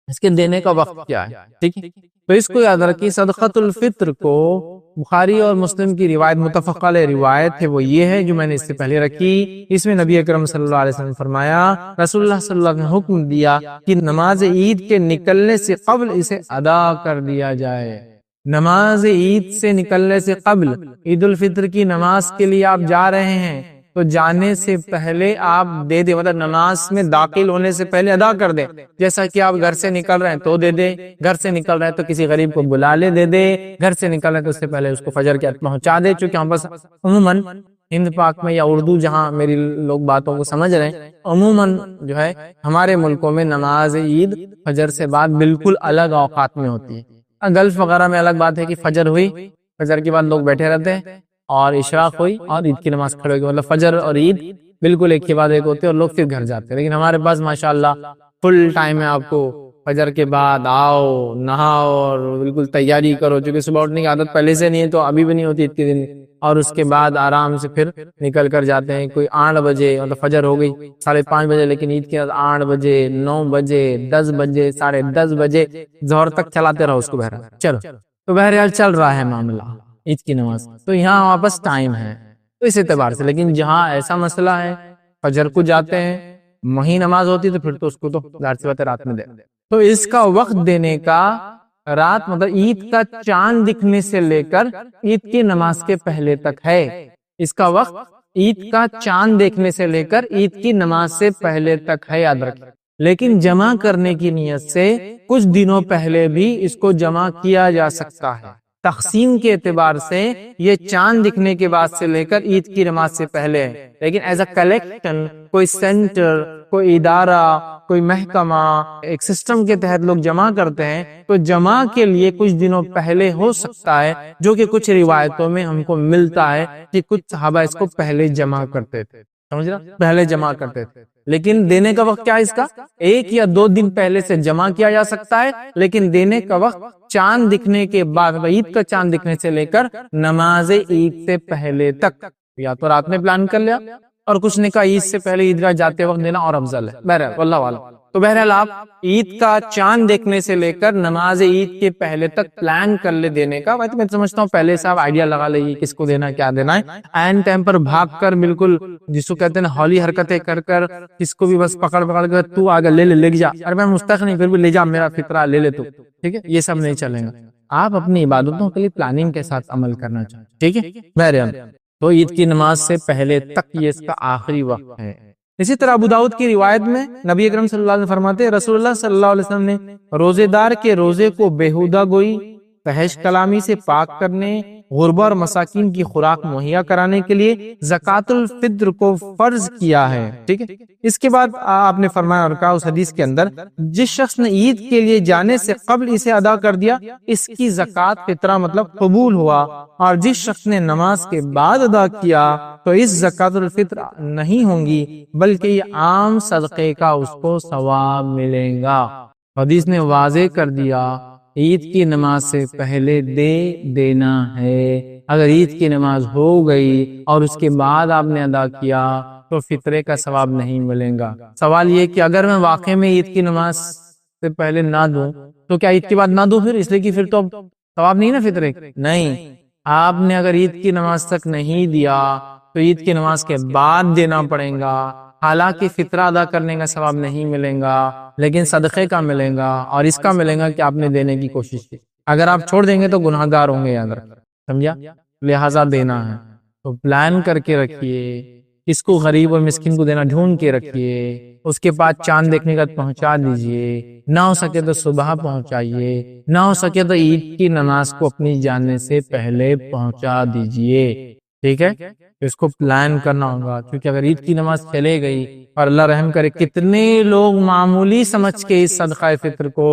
اس کے دینے کا وقت کیا ہے، ٹھیک ہے؟ تو اس کو یاد رکھیے، صدقۃ الفطر کو بخاری اور مسلم کی روایت، متفق علیہ روایت ہے، وہ یہ ہے جو میں نے اس سے پہلے رکھی، اس میں نبی اکرم صلی اللہ علیہ وسلم فرمایا، رسول اللہ صلی اللہ علیہ وسلم نے حکم دیا کہ نماز عید کے نکلنے سے قبل اسے ادا کر دیا جائے۔ نماز عید سے نکلنے سے قبل، عید الفطر کی نماز کے لیے آپ جا رہے ہیں تو جانے سے پہلے آپ دے دیں، مطلب نماز میں داخل ہونے سے پہلے ادا کر دیں، جیسا کہ آپ گھر سے نکل رہے ہیں تو دے دیں، گھر سے نکل رہے ہیں تو کسی غریب کو بلا لے دے دے، گھر سے نکل رہے ہیں تو اس سے پہلے اس کو فجر کے وقت پہنچا دے، چونکہ ہم بس عموماً ہند پاک میں یا اردو جہاں میری لوگ باتوں کو سمجھ رہے ہیں، عموماً جو ہے ہمارے ملکوں میں نماز عید فجر سے بعد بالکل الگ اوقات میں ہوتی ہے۔ گلف وغیرہ میں الگ بات ہے کہ فجر ہوئی، فجر کے بعد لوگ بیٹھے رہتے ہیں، اور اشراق ہوئی اور عید کی نماز کھڑے ہوگی، مطلب فجر اور عید بالکل ایک کے بعد ایک ہوتے ہیں، اور لوگ پھر گھر جاتے ہیں۔ لیکن ہمارے پاس ماشاءاللہ فل ٹائم ہے، آپ کو فجر کے بعد آؤ، نہاؤ اور بالکل تیاری کرو، چونکہ صبح اٹھنے کی عادت پہلے سے نہیں ہے تو ابھی بھی نہیں ہوتی عید کے دن، اور اس کے بعد آرام سے پھر نکل کر جاتے ہیں۔ کوئی 8 بجے، مطلب فجر ہو گئی 5:30 بجے، لیکن عید کے بعد 8 بجے، 9 بجے، 10 بجے، 10:30 بجے ظہر تک چلاتے رہو اس کو، بہرحال چلو، تو بہرحال چل رہا ہے معاملہ عید کی نماز، تو یہاں واپس ٹائم ہے، تو اس اعتبار سے۔ لیکن جہاں ایسا مسئلہ ہے فجر کو جاتے ہیں، وہیں نماز ہوتی تو پھر تو اس کو تو ظاہر سی بات ہے رات میں دے، تو اس کا وقت دینے کا رات، مطلب عید کا چاند دکھنے سے لے کر عید کی نماز کے پہلے تک ہے، اس کا وقت عید کا چاند دیکھنے سے لے کر عید کی نماز سے پہلے تک ہے، یاد رکھیں۔ لیکن جمع کرنے کی نیت سے کچھ دنوں پہلے بھی اس کو جمع کیا جا سکتا ہے، تقسیم کے اعتبار سے یہ چاند دکھنے کے بعد سے لے کر عید کی نماز سے پہلے ہے، لیکن ایز اے کلیکشن کوئی سینٹر، کوئی ادارہ، کوئی محکمہ، ایک سسٹم کے تحت لوگ جمع کرتے ہیں تو جمع کے لیے کچھ دنوں پہلے ہو سکتا ہے، جو کہ کچھ روایتوں میں ہم کو ملتا ہے کہ کچھ صحابہ اس کو پہلے جمع کرتے تھے، سمجھ رہا، پہلے جمع کرتے تھے، لیکن دینے کا وقت کیا ہے اس کا؟ 1 یا 2 دن پہلے سے جمع کیا جا سکتا ہے، لیکن دینے کا وقت چاند دکھنے کے بعد، عید کا چاند دکھنے سے لے کر نماز عید سے پہلے تک، یا تو رات میں پلان کر لیا، اور کچھ نے کہا عید سے پہلے عیدگاہ جاتے وقت دینا اور افضل ہے، بہرحال واللہ اعلم۔ تو بہرحال آپ عید کا چاند دیکھنے سے لے کر نماز عید کے پہلے تک پلان کر لے دینے کا، میں سمجھتا ہوں پہلے سے آپ آئیڈیا لگا لیں کس کو دینا، کیا دینا ہے، عین ٹائم پر بھاگ کر بالکل جس کو کہتے ہیں ہولی حرکتیں کر کر کس کو بھی بس پکڑ کر تو آگے لے جا، ارے میں مستحق نہیں پھر بھی لے جا، میرا فطرہ لے تو، ٹھیک ہے، یہ سب نہیں چلیں گا۔ آپ اپنی عبادتوں کے لیے پلاننگ کے ساتھ عمل کرنا چاہیے، ٹھیک ہے، بہرحال تو عید کی نماز سے پہلے تک یہ اس کا آخری وقت ہے۔ اسی طرح ابو داؤد کی روایت میں نبی اکرم صلی اللہ علیہ وسلم فرماتے ہیں، رسول اللہ صلی اللہ علیہ وسلم نے روزے دار کے روزے کو بیہودہ گوئی، فحش کلامی سے پاک کرنے، غربا اور مساکین کی خوراک مہیا کرانے کے لیے زکوٰۃ الفطر کو فرض کیا ہے، ٹھیک ہے۔ اس کے بعد آپ نے فرمایا اور کہا اس حدیث کے اندر، جس شخص نے عید کے لیے جانے سے قبل اسے ادا کر دیا، اس کی زکوٰۃ فطرہ مطلب قبول ہوا، اور جس شخص نے نماز کے بعد ادا کیا تو اس زکوٰۃ الفطر نہیں ہوں گی، بلکہ یہ عام صدقے کا اس کو ثواب ملے گا۔ حدیث نے واضح کر دیا عید کی نماز سے پہلے دینا ہے۔ اگر عید کی نماز ہو گئی اور اس کے بعد آپ نے ادا کیا تو فطرے کا ثواب نہیں ملے گا۔ سوال یہ کہ اگر میں واقع میں عید کی نماز سے پہلے نہ دوں تو کیا عید کے بعد نہ دوں پھر؟ اس لیے کہ پھر تو ثواب نہیں نا فطرے، نہیں، آپ نے اگر عید کی نماز تک نہیں دیا تو عید کی نماز کے بعد دینا پڑے گا، حالانکہ فطرہ ادا کرنے کا ثواب نہیں ملے گا، لیکن صدقے کا ملے گا، اور اس کا ملے گا کہ آپ نے دینے کی کوشش کی۔ اگر آپ چھوڑ دیں گے تو گناہ گار ہوں گے، یاد رکھ، سمجھا، لہٰذا دینا ہے تو پلان کر کے رکھیے، اس کو غریب اور مسکین کو دینا ڈھونڈ کے رکھیے، اس کے بعد چاند دیکھنے کا پہنچا دیجئے، نہ ہو سکے تو صبح پہنچائیے، نہ ہو سکے تو عید کی نماز کو اپنی جانے سے پہلے پہنچا دیجئے، ٹھیک ہے۔ اس کو پلان کرنا ہوگا، کیونکہ اگر عید کی نماز چلے گئی اور اللہ رحم کرے کتنے لوگ معمولی سمجھ کے اس صدقہ فطر کو،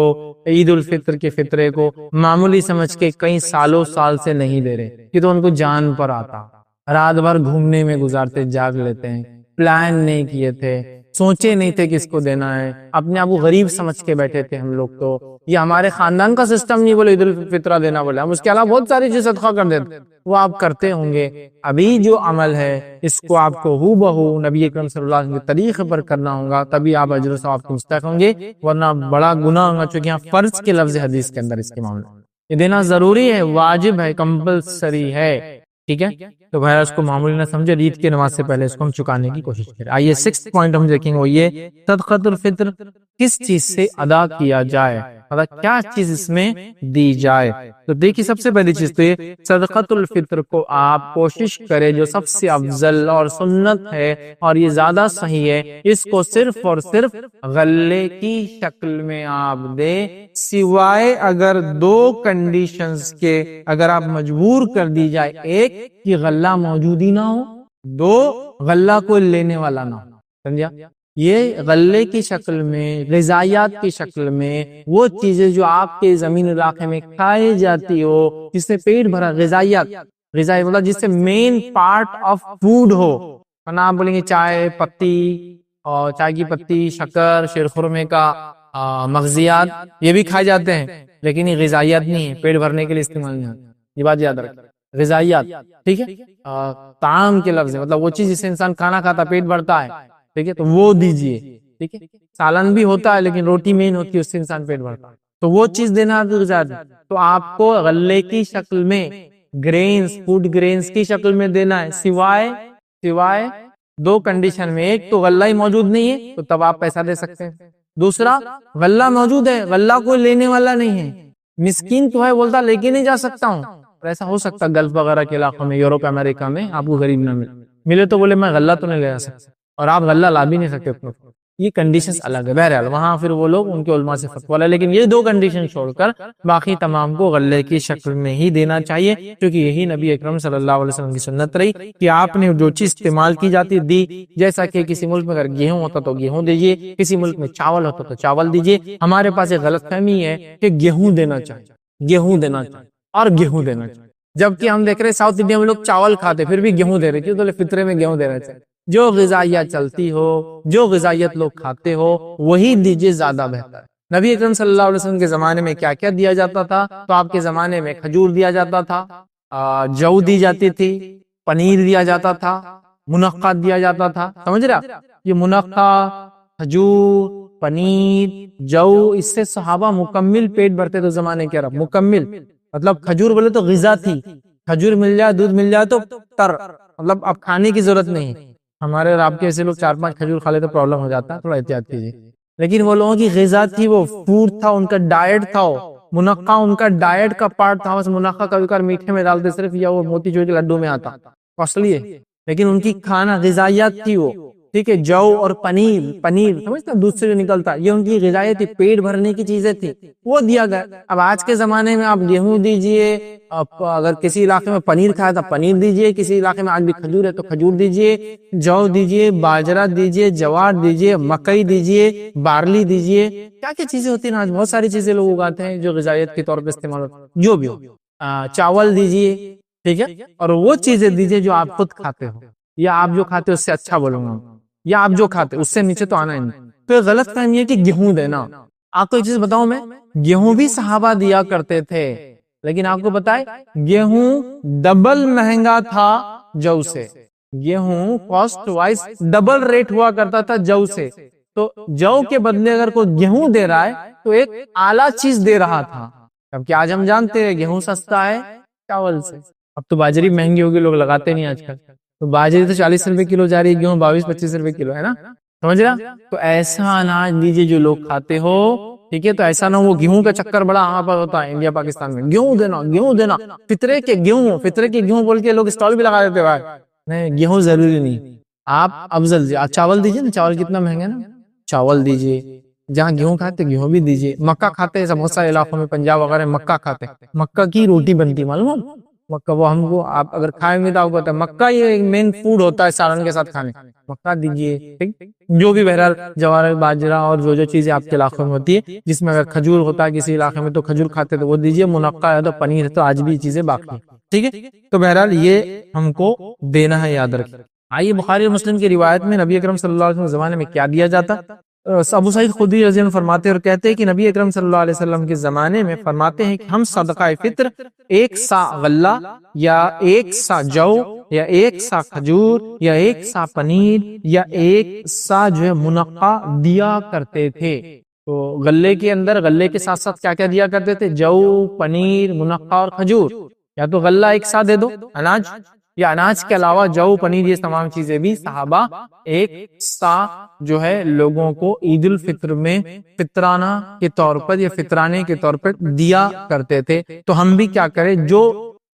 عید الفطر کے فطرے کو معمولی سمجھ کے کئی سالوں سال سے نہیں دے رہے، کہ تو ان کو جان پر آتا، رات بھر گھومنے میں گزارتے، جاگ لیتے ہیں، پلان نہیں کیے تھے، سوچے نہیں تھے کس کو دینا ہے، اپنے آپ کو غریب سمجھ کے بیٹھے تھے ہم لوگ، تو یہ ہمارے خاندان کا سسٹم نہیں بولے عید الفطرہ دینا بولے، ہم اس کے علاوہ بہت ساری چیز صدقہ کر دیتے، وہ آپ کرتے ہوں گے۔ ابھی جو عمل ہے اس کو آپ کو ہو بہو نبی اکرم صلی اللہ علیہ وسلم کے طریقے پر کرنا ہوگا، تبھی آپ اجر و ثواب کے مستحق ہوں گے، ورنہ بڑا گناہ ہوگا، چونکہ یہاں فرض کے لفظ حدیث کے اندر اس کے معاملے یہ دینا ضروری ہے، واجب ہے، کمپلسری ہے، ٹھیک ہے۔ تو بھائی اس کو معمولی نہ سمجھے، عید کی نماز سے پہلے اس کو ہم چکانے کی کوشش کریں۔ آئیے 6 پوائنٹ ہم دیکھیں گے، وہ یہ صدقۃ الفطر کس چیز سے ادا کیا جائے، مطلب کیا چیز اس میں دی جائے۔ تو دیکھیے سب سے پہلی چیز تو یہ صدقۃ الفطر کو آپ کوشش کریں، جو سب سے افضل اور سنت ہے اور یہ زیادہ صحیح ہے، اس کو صرف اور صرف غلے کی شکل میں آپ دیں، سوائے اگر 2 کنڈیشنز کے اگر آپ مجبور کر دی جائے، ایک کہ غلہ موجود ہی نہ ہو، 2 غلہ کوئی لینے والا نہ ہو، سمجھا۔ یہ غلے کی شکل میں، غذائیات کی شکل میں، وہ چیزیں جو آپ کے زمین علاقے میں کھائی جاتی ہو، جس سے پیٹ بھرا، غذائیات، غذائی مطلب جس سے مین پارٹ آف فوڈ ہو، ورنہ آپ بولیں گے چائے پتی اور چائے کی پتی، شکر، شیر خرمے کا مغزیات، یہ بھی کھائے جاتے ہیں، لیکن یہ غذائیات نہیں ہے، پیٹ بھرنے کے لیے استعمال نہیں ہوتے، یہ بات یاد رکھیں، غذائیات، ٹھیک ہے۔ طعام کے لفظ ہے، مطلب وہ چیز جس سے انسان کھانا کھاتا پیٹ بھرتا ہے، ٹھیک ہے، تو وہ دیجئے، ٹھیک ہے۔ سالن بھی ہوتا ہے لیکن روٹی مین ہوتی ہے، اس سے انسان پیٹ بھرتا ہے، تو وہ چیز دینا تو آپ کو غلے کی شکل میں، گرینز، فوڈ گرینز کی شکل میں دینا ہے، سوائے 2 کنڈیشن میں، ایک تو غلہ ہی موجود نہیں ہے تو تب آپ پیسہ دے سکتے ہیں، دوسرا غلہ موجود ہے، غلہ کوئی لینے والا نہیں ہے، مسکین تو ہے، بولتا لے کے نہیں جا سکتا ہوں، ایسا ہو سکتا گلف وغیرہ کے علاقوں میں، یوروپ امریکہ میں آپ کو غریب نہ ملے تو بولے میں غلہ تو نہیں لے جا سکتا، اور آپ غلہ لا بھی نہیں سکتے، یہ کنڈیشنز الگ ہے. بہرحال وہاں پھر وہ لوگ ان کے علماء سے فتویٰ لے، لیکن یہ 2 کنڈیشن چھوڑ کر باقی تمام کو غلے کی شکل میں ہی دینا چاہیے، کیونکہ یہی نبی اکرم صلی اللہ علیہ وسلم کی سنت رہی کہ آپ نے جو چیز استعمال کی جاتی دی. جیسا کہ کسی ملک میں اگر گیہوں ہوتا تو گیہوں دیجیے، کسی ملک میں چاول ہوتا تو چاول دیجیے. ہمارے پاس ایک غلط فہمی ہے کہ گیہوں دینا چاہیے، گیہوں دینا چاہیے اور گیہوں دینا چاہیے، جبکہ ہم دیکھ رہے ہیں ساؤتھ انڈیا میں لوگ چاول کھاتے پھر بھی گیہوں دے رہے، کیوں؟ تو فطرے میں گیہوں دینا چاہیے. جو غذائیت چلتی ہو، جو غذائیت لوگ کھاتے ہو وہی دیجیے، زیادہ بہتر. نبی اکرم صلی اللہ علیہ وسلم کے زمانے میں کیا کیا دیا جاتا تھا؟ تو آپ کے زمانے میں کھجور دیا جاتا تھا، جو دی جاتی تھی، پنیر دیا جاتا تھا، منقع دیا جاتا تھا. سمجھ رہا؟ یہ منقع، کھجور، پنیر، جو، اس سے صحابہ مکمل پیٹ بھرتے تھے زمانے کے عرب. مکمل مطلب کھجور بولے تو غذا تھی، کھجور مل جائے، دودھ مل جائے تو تر، مطلب اب کھانے کی ضرورت نہیں. ہمارے اور آپ کے ایسے لوگ 4-5 کھجور کھا لے تو پرابلم ہو جاتا ہے، تھوڑا احتیاط کیجیے. لیکن وہ لوگوں کی غذا تھی، وہ فوڈ تھا، ان کا ڈائٹ تھا. منقع ان کا ڈائٹ کا پارٹ تھا. بس منقع کبھی کبھار میٹھے میں ڈالتے صرف، یا وہ موتی چور کے لڈو میں آتا، کاسٹلی ہے، لیکن ان کی کھانا غذائیت تھی وہ. ٹھیک ہے، جو اور پنیر، پنیر سمجھتا دودھ سے جو نکلتا، یہ ان کی غذائیت تھی، پیٹ بھرنے کی چیزیں تھی، وہ دیا گیا. اب آج کے زمانے میں آپ گیہوں دیجئے، اگر کسی علاقے میں پنیر کھایا تو پنیر دیجئے، کسی علاقے میں آج بھی کھجور ہے تو کھجور دیجئے، جو دیجئے، باجرہ دیجئے، جوار دیجئے، مکئی دیجئے، بارلی دیجئے. کیا کیا چیزیں ہوتی ہیں آج، بہت ساری چیزیں لوگ اگاتے ہیں جو غذائیت کے طور پہ استعمال ہوتی، جو بھی ہو. چاول دیجئے، ٹھیک ہے، اور وہ چیزیں دیجئے جو آپ خود کھاتے ہو، یا آپ جو کھاتے اس سے اچھا بولوں گا، یا آپ جو کھاتے اس سے نیچے تو آنا ہی نہیں. تو غلط فہمی ہے کہ گیہوں دینا. آپ کو ایک چیز بتاؤں میں، گیہوں بھی صحابہ دیا کرتے تھے، لیکن آپ کو بتائے گیہوں ڈبل مہنگا تھا جو سے. گیہوں کاسٹ وائز ڈبل ریٹ ہوا کرتا تھا جو سے. تو جو کے بدلے اگر کوئی گیہوں دے رہا ہے تو ایک اعلیٰ چیز دے رہا تھا. جبکہ آج ہم جانتے ہیں گیہوں سستا ہے چاول سے. اب تو باجری مہنگی ہوگی، لوگ لگاتے نہیں آج کل. تو باجری تو 40 روپے کلو جا رہی ہے، گیہوں 22-25 روپے کلو ہے نا. سمجھ رہا؟ تو ایسا اناج دیجیے جو لوگ کھاتے ہو، ٹھیک ہے. تو ایسا نہ وہ گیہوں کا چکر بڑا وہاں پر ہوتا ہے انڈیا پاکستان میں، گیہوں دینا، گیہوں دینا، فطرے کے گیہوں، فطرے کے گیہوں بول کے لوگ اسٹال بھی لگا دیتے بھائی. نہیں، گیہوں ضروری نہیں. آپ افضل چاول دیجیے نا، چاول کتنا مہنگا ہے نا، چاول دیجیے. جہاں گیہوں کھاتے گیہوں بھی دیجیے. مکہ کھاتے ہیں بہت سارے علاقوں میں، پنجاب وغیرہ مکہ کھاتے، مکہ کی روٹی بنتی، معلوم؟ مکہ وہ ہم کو آپ اگر کھائیں گے تو آپ کو پتا ہے مکہ یہ مین فوڈ ہوتا ہے سالن کے ساتھ کھانے. مکہ دیجیے، ٹھیک. جو بھی بہرحال جوار، باجرہ اور جو چیزیں آپ کے علاقوں میں ہوتی ہے، جس میں اگر کھجور ہوتا ہے کسی علاقے میں تو کھجور کھاتے تو وہ دیجیے. منقع ہے تو پنیر ہے تو آج بھی چیزیں باقی، ٹھیک ہے. تو بہرحال یہ ہم کو دینا ہے، یاد رکھیں. آئیے بخاری اور مسلم کی روایت میں نبی اکرم صلی اللہ علیہ وسلم کے زمانے میں کیا دیا جاتا. ابو سعید خدری رضی اللہ عنہ فرماتے اور کہتے ہیں کہ نبی اکرم صلی اللہ علیہ وسلم کے زمانے میں فرماتے ہیں کہ ہم صدقہ فطر 1 سا غلہ یا 1 سا جو یا 1 سا کھجور یا 1 سا پنیر یا 1 سا جو ہے منقع دیا کرتے تھے. تو غلے کے اندر غلے کے ساتھ ساتھ کیا کیا دیا کرتے تھے؟ جو، پنیر، منقع اور کھجور. یا تو غلہ 1 سا دے دو اناج، یا اناج کے علاوہ جو، پنیر، یہ تمام چیزیں بھی صحابہ 1 سا جو ہے لوگوں کو عید الفطر میں فطرانہ کے طور پر یا فطرانے کے طور پر دیا کرتے تھے. تو ہم بھی کیا کریں، جو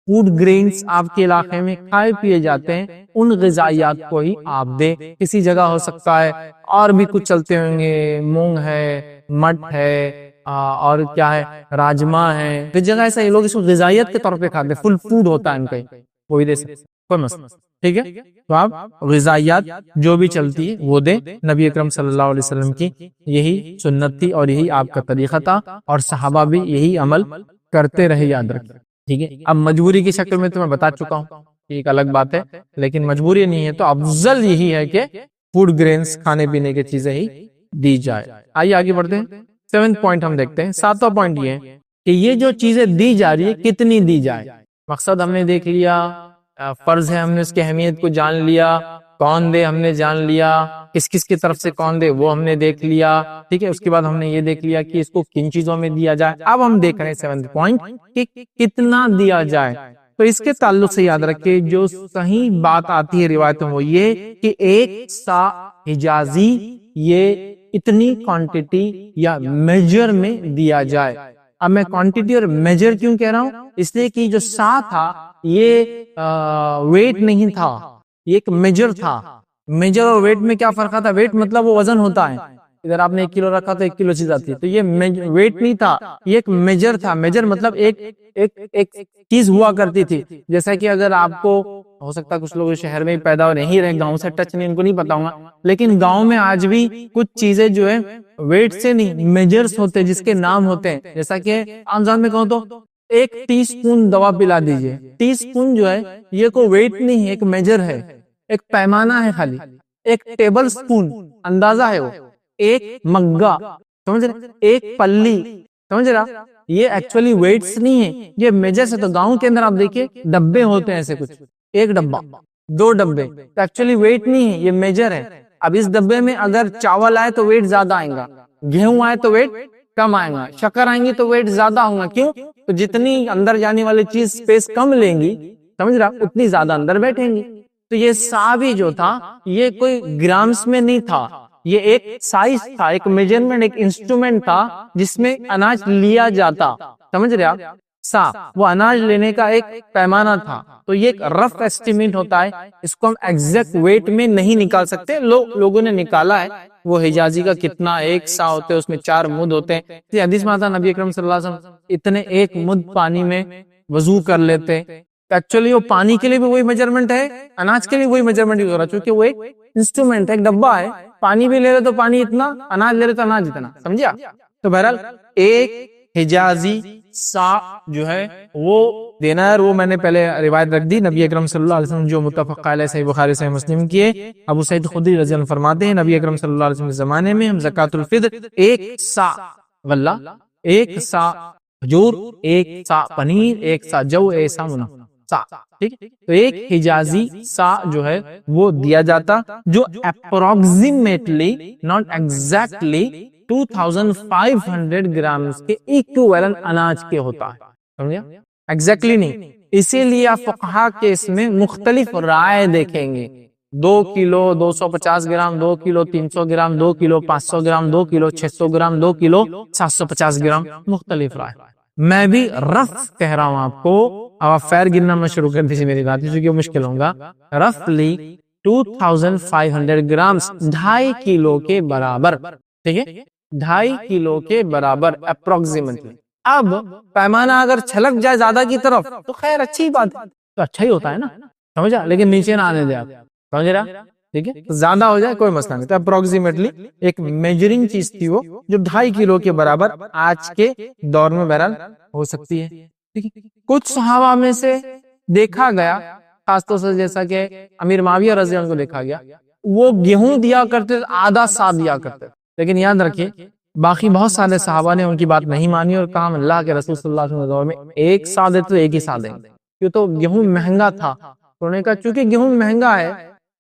فوڈ گرینز آپ کے علاقے میں کھائے پیے جاتے ہیں ان غذائیات کو ہی آپ دیں. کسی جگہ ہو سکتا ہے اور بھی کچھ چلتے ہوں گے، مونگ ہے، مٹ ہے، اور کیا ہے، راجمہ ہے. کس جگہ ایسا یہ لوگ اس کو غذائیت کے طور پہ کھاتے ہیں، فل فوڈ ہوتا ہے ان کا، وہی دے سکتے، کوئی مسئلہ، ٹھیک ہے. تو آپ غذائیات جو بھی چلتی ہے وہ دیں. نبی اکرم صلی اللہ علیہ وسلم کی یہی سنت تھی اور یہی آپ کا طریقہ تھا، اور صحابہ بھی یہی عمل کرتے رہے، یاد رکھیں، ٹھیک ہے. اب مجبوری کی شکل میں تو میں بتا چکا ہوں، ایک الگ بات ہے، لیکن مجبوری نہیں ہے تو افضل یہی ہے کہ فوڈ گرینز، کھانے پینے کی چیزیں ہی دی جائے. آئیے آگے بڑھتے ہیں. 7 پوائنٹ ہم دیکھتے ہیں. 7واں پوائنٹ یہ ہے کہ یہ جو چیزیں دی جا رہی ہے کتنی دی جائے. مقصد ہم نے دیکھ لیا، فرض ہے ہم نے اس کی اہمیت کو جان لیا، کون دے ہم نے جان لیا، کس کس کی طرف سے کون دے وہ ہم نے دیکھ لیا، ٹھیک ہے. اس کے بعد ہم نے یہ دیکھ لیا کہ اس کو کن چیزوں میں دیا جائے. اب ہم دیکھ رہے ہیں 7 پوائنٹ کہ کتنا دیا جائے. تو اس کے تعلق سے یاد رکھیں جو صحیح بات آتی ہے روایتوں وہ یہ کہ 1 سا حجازی یہ اتنی کوانٹٹی یا میجر میں دیا جائے. اب میں کوانٹٹی اور میجر کیوں کہہ رہا ہوں؟ اس لیے کہ جو سا تھا یہ ویٹ نہیں تھا، یہ ایک میجر تھا. میجر اور ویٹ میں کیا فرق تھا؟ ویٹ مطلب وہ وزن ہوتا ہے، ادھر آپ نے 1 کلو رکھا تو 1 کلو چیز آتی ہے، تو یہ ویٹ نہیں تھا، یہ ایک میجر تھا۔ میجر مطلب ایک چیز ہوا کرتی تھی، جیسا کہ اگر آپ کو ہو سکتا ہے کچھ لوگ شہر میں پیدا ہو نہیں رہے، گاؤں سے ٹچ نہیں، ان کو نہیں پتا ہوگا، لیکن گاؤں میں آج بھی کچھ چیزیں جو ہے ویٹ سے نہیں میجرز ہوتے جس کے نام ہوتے ہیں، جیسا کہ عام زبان میں کہوں تو 1 ٹی اسپون دوا پلا دیجئے، ٹی اسپون جو ہے یہ کوئی ویٹ نہیں ہے، ایک میجر ہے، ایک پیمانہ ہے، خالی ایک ٹیبل سپون اندازہ ہے، وہ ایک مگا، سمجھ رہے، ایک پلی، سمجھ رہا، یہ ایکچولی ویٹس نہیں ہے، یہ میجرز ہے۔ تو گاؤں کے اندر آپ دیکھیے ڈبے ہوتے ہیں ایسے کچھ، 1 ڈبہ 2 ڈبے، تو ایکچولی ویٹ نہیں ہے، یہ میجر ہے۔ اب اس ڈبے میں اگر چاول آئے تو ویٹ زیادہ آئے گا، گیہوں آئے تو ویٹ کم آئے گا، شکر آئیں گی تو ویٹ زیادہ ہوگا، کیوں؟ تو جتنی اندر جانے والی چیز سپیس کم لیں گی، سمجھ رہا، اتنی زیادہ اندر بیٹھیں گی۔ تو یہ سا بھی جو تھا یہ کوئی گرامز میں نہیں تھا، یہ ایک سائز تھا، ایک میجرمنٹ، ایک انسٹرومنٹ تھا جس میں اناج لیا جاتا، سمجھ رہے آپ؟ سا وہ اناج لینے کا ایک پیمانہ تھا، تو یہ ایک رف ایسٹیمیٹ ہوتا ہے، اس کو ہم ایگزیکٹ ویٹ میں نہیں نکال سکتے، لوگوں نے نکالا ہے، وہ حجازی کا کتنا 1 سا ہوتے ہیں، اس میں 4 مد ہوتے ہیں۔ حدیث میں آتا نبی اکرم صلی اللہ علیہ وسلم اتنے 1 مد پانی میں وضو کر لیتے، ایکچولی وہ پانی کے لیے بھی وہی میجرمنٹ ہے، اناج کے لیے وہی میجرمنٹ یوز ہو رہا ہے، چونکہ وہ ایک انسٹرومنٹ ہے، ایک ڈبہ ہے، پانی بھی لے رہے تو پانی اتنا، اناج لے رہے تو اناج اتنا، سمجھا؟ تو بہرحال ایک حجازی سا جو ہے وہ دینا ہے، وہ میں نے پہلے روایت رکھ دی، نبی اکرم صلی اللہ علیہ وسلم جو متفق علیہ صحیح بخاری صحیح مسلم کی ہے، ابو سعید خدری رضی اللہ عنہ فرماتے ہیں نبی اکرم صلی اللہ علیہ وسلم کے زمانے میں ہم زکوٰۃ الفطر 1 سا غلہ، 1 سا کھجور، 1 سا پنیر، 1 سا جو، 1 سا منافع سا، ٹھیک، تو ایک حجازی سا جو ہے وہ دیا جاتا، جو اپروکسیمیٹلی ناٹ ایگزیکٹلی 2500 گرامز کے ایکویلنٹ اناج کے ہوتا ہے، سمجھا؟ ایگزیکٹلی نہیں، اسی لیے آپ فقہا کے اس میں مختلف رائے دیکھیں گے، 2 کلو 250 گرام، 2 کلو 300 گرام، 2 کلو 500 گرام، 2 کلو 600 گرام، 2 کلو 750 گرام، مختلف رائے۔ میں بھی رف کہہ رہا ہوں آپ کو، اب آپ فیر گننا میں شروع کر دیجیے میری بات، چونکہ مشکل ہوگا، رفلی 2500 گرامز، 2.5 کلو کے برابر، ٹھیک ہے، 2.5 کلو کے برابر اپروکسیمیٹلی۔ اب پیمانہ اگر چھلک جائے زیادہ کی طرف تو خیر اچھی بات ہے، تو اچھا ہی ہوتا ہے نا، سمجھا، لیکن نیچے نہ آنے دے آپ، سمجھ رہا، ٹھیک ہے، زیادہ ہو جائے کوئی مسئلہ نہیں، تو اپروکسیمیٹلی ایک میجرنگ چیز تھی وہ، جو 2.5 کلو کے برابر آج کے دور میں بہرحال ہو سکتی ہے، ٹھیک ہے۔ کچھ صحابہ میں سے دیکھا گیا، خاص طور سے جیسا کہ امیر معاویہ رضی اللہ عنہ کو دیکھا گیا، وہ گیہوں دیا کرتے، آدھا سا دیا کرتے، لیکن یاد رکھیے باقی بہت سارے صحابہ نے ان کی بات نہیں مانی اور کہا اللہ کے رسول صلی اللہ علیہ وسلم کے دور میں 1 سا دیتے تو 1 ہی سا دیں گے، کیوں تو گیہوں مہنگا تھا، انہوں نے کہا چونکہ گیہوں مہنگا ہے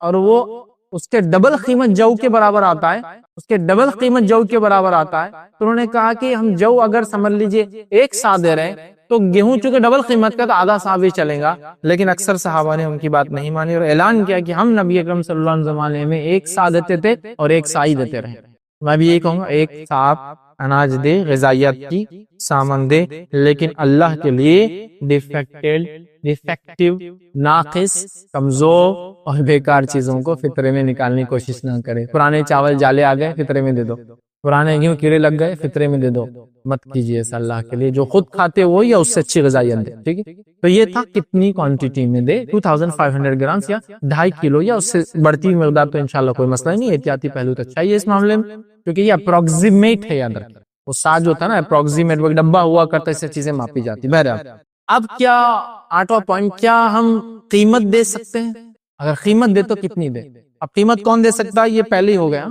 اور وہ اس کے ڈبل قیمت جو کے برابر آتا ہے، اس کے ڈبل قیمت جو کے برابر آتا ہے، تو انہوں نے کہا کہ ہم جو اگر سمجھ لیجئے 1 سا دے رہے ہیں تو گیہوں چونکہ ڈبل قیمت کا تو آدھا سا بھی چلے گا، لیکن اکثر صحابہ نے ان کی بات نہیں مانی اور اعلان کیا کہ ہم نبی اکرم صلی اللہ علیہ وسلم زمانے میں 1 سا دیتے تھے اور 1 سا ہی دیتے رہے۔ میں بھی یہی کہوں گا 1 سا اناج دے، غذائیت کی سامان دے، لیکن اللہ کے لیے ڈیفیکٹیو، ناقص، کمزور اور بیکار چیزوں کو فطرے میں نکالنے کی کوشش نہ کرے۔ پرانے چاول جالے آ گئے فطرے میں دے دو، پرانے گیہوں کیڑے لگ گئے فطرے میں دے دو، مت کیجیے ایسا اللہ کے لیے، جو خود کھاتے وہ یا اس سے اچھی غذائیت دے، ٹھیک ہے۔ تو یہ تھا کتنی کوانٹٹی میں دے، 2500 گرامز یا 2.5 کلو یا اس سے بڑھتی ہوئی مقدار، تو انشاءاللہ کوئی مسئلہ نہیں، احتیاطی پہلو تو اچھا ہی ہے اس معاملے میں، کیونکہ یہ اپروکسیمیٹ ہے، یاد رکھیں وہ سا جو تھا نا اپروکسیمیٹ، وہ ڈبہ ہوا کرتا ہے، اس سے چیزیں ماپی جاتی۔ بہرحال اب کیا 8واں پوائنٹ، کیا ہم قیمت دے سکتے ہیں؟ اگر قیمت دے تو کتنی دے؟ اب قیمت کون دے سکتا ہے؟ یہ پہلے ہی ہو گیا،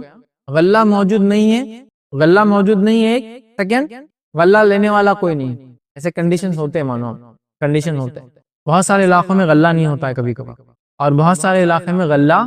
غلہ موجود نہیں ہے، غلہ موجود نہیں ہے، ایک سیکنڈ، غلہ لینے والا کوئی نہیں، ایسے کنڈیشنز ہوتے ہیں، مانو کنڈیشن ہوتے ہیں، بہت سارے علاقوں میں غلہ نہیں ہوتا ہے کبھی کبھی، اور بہت سارے علاقے میں غلہ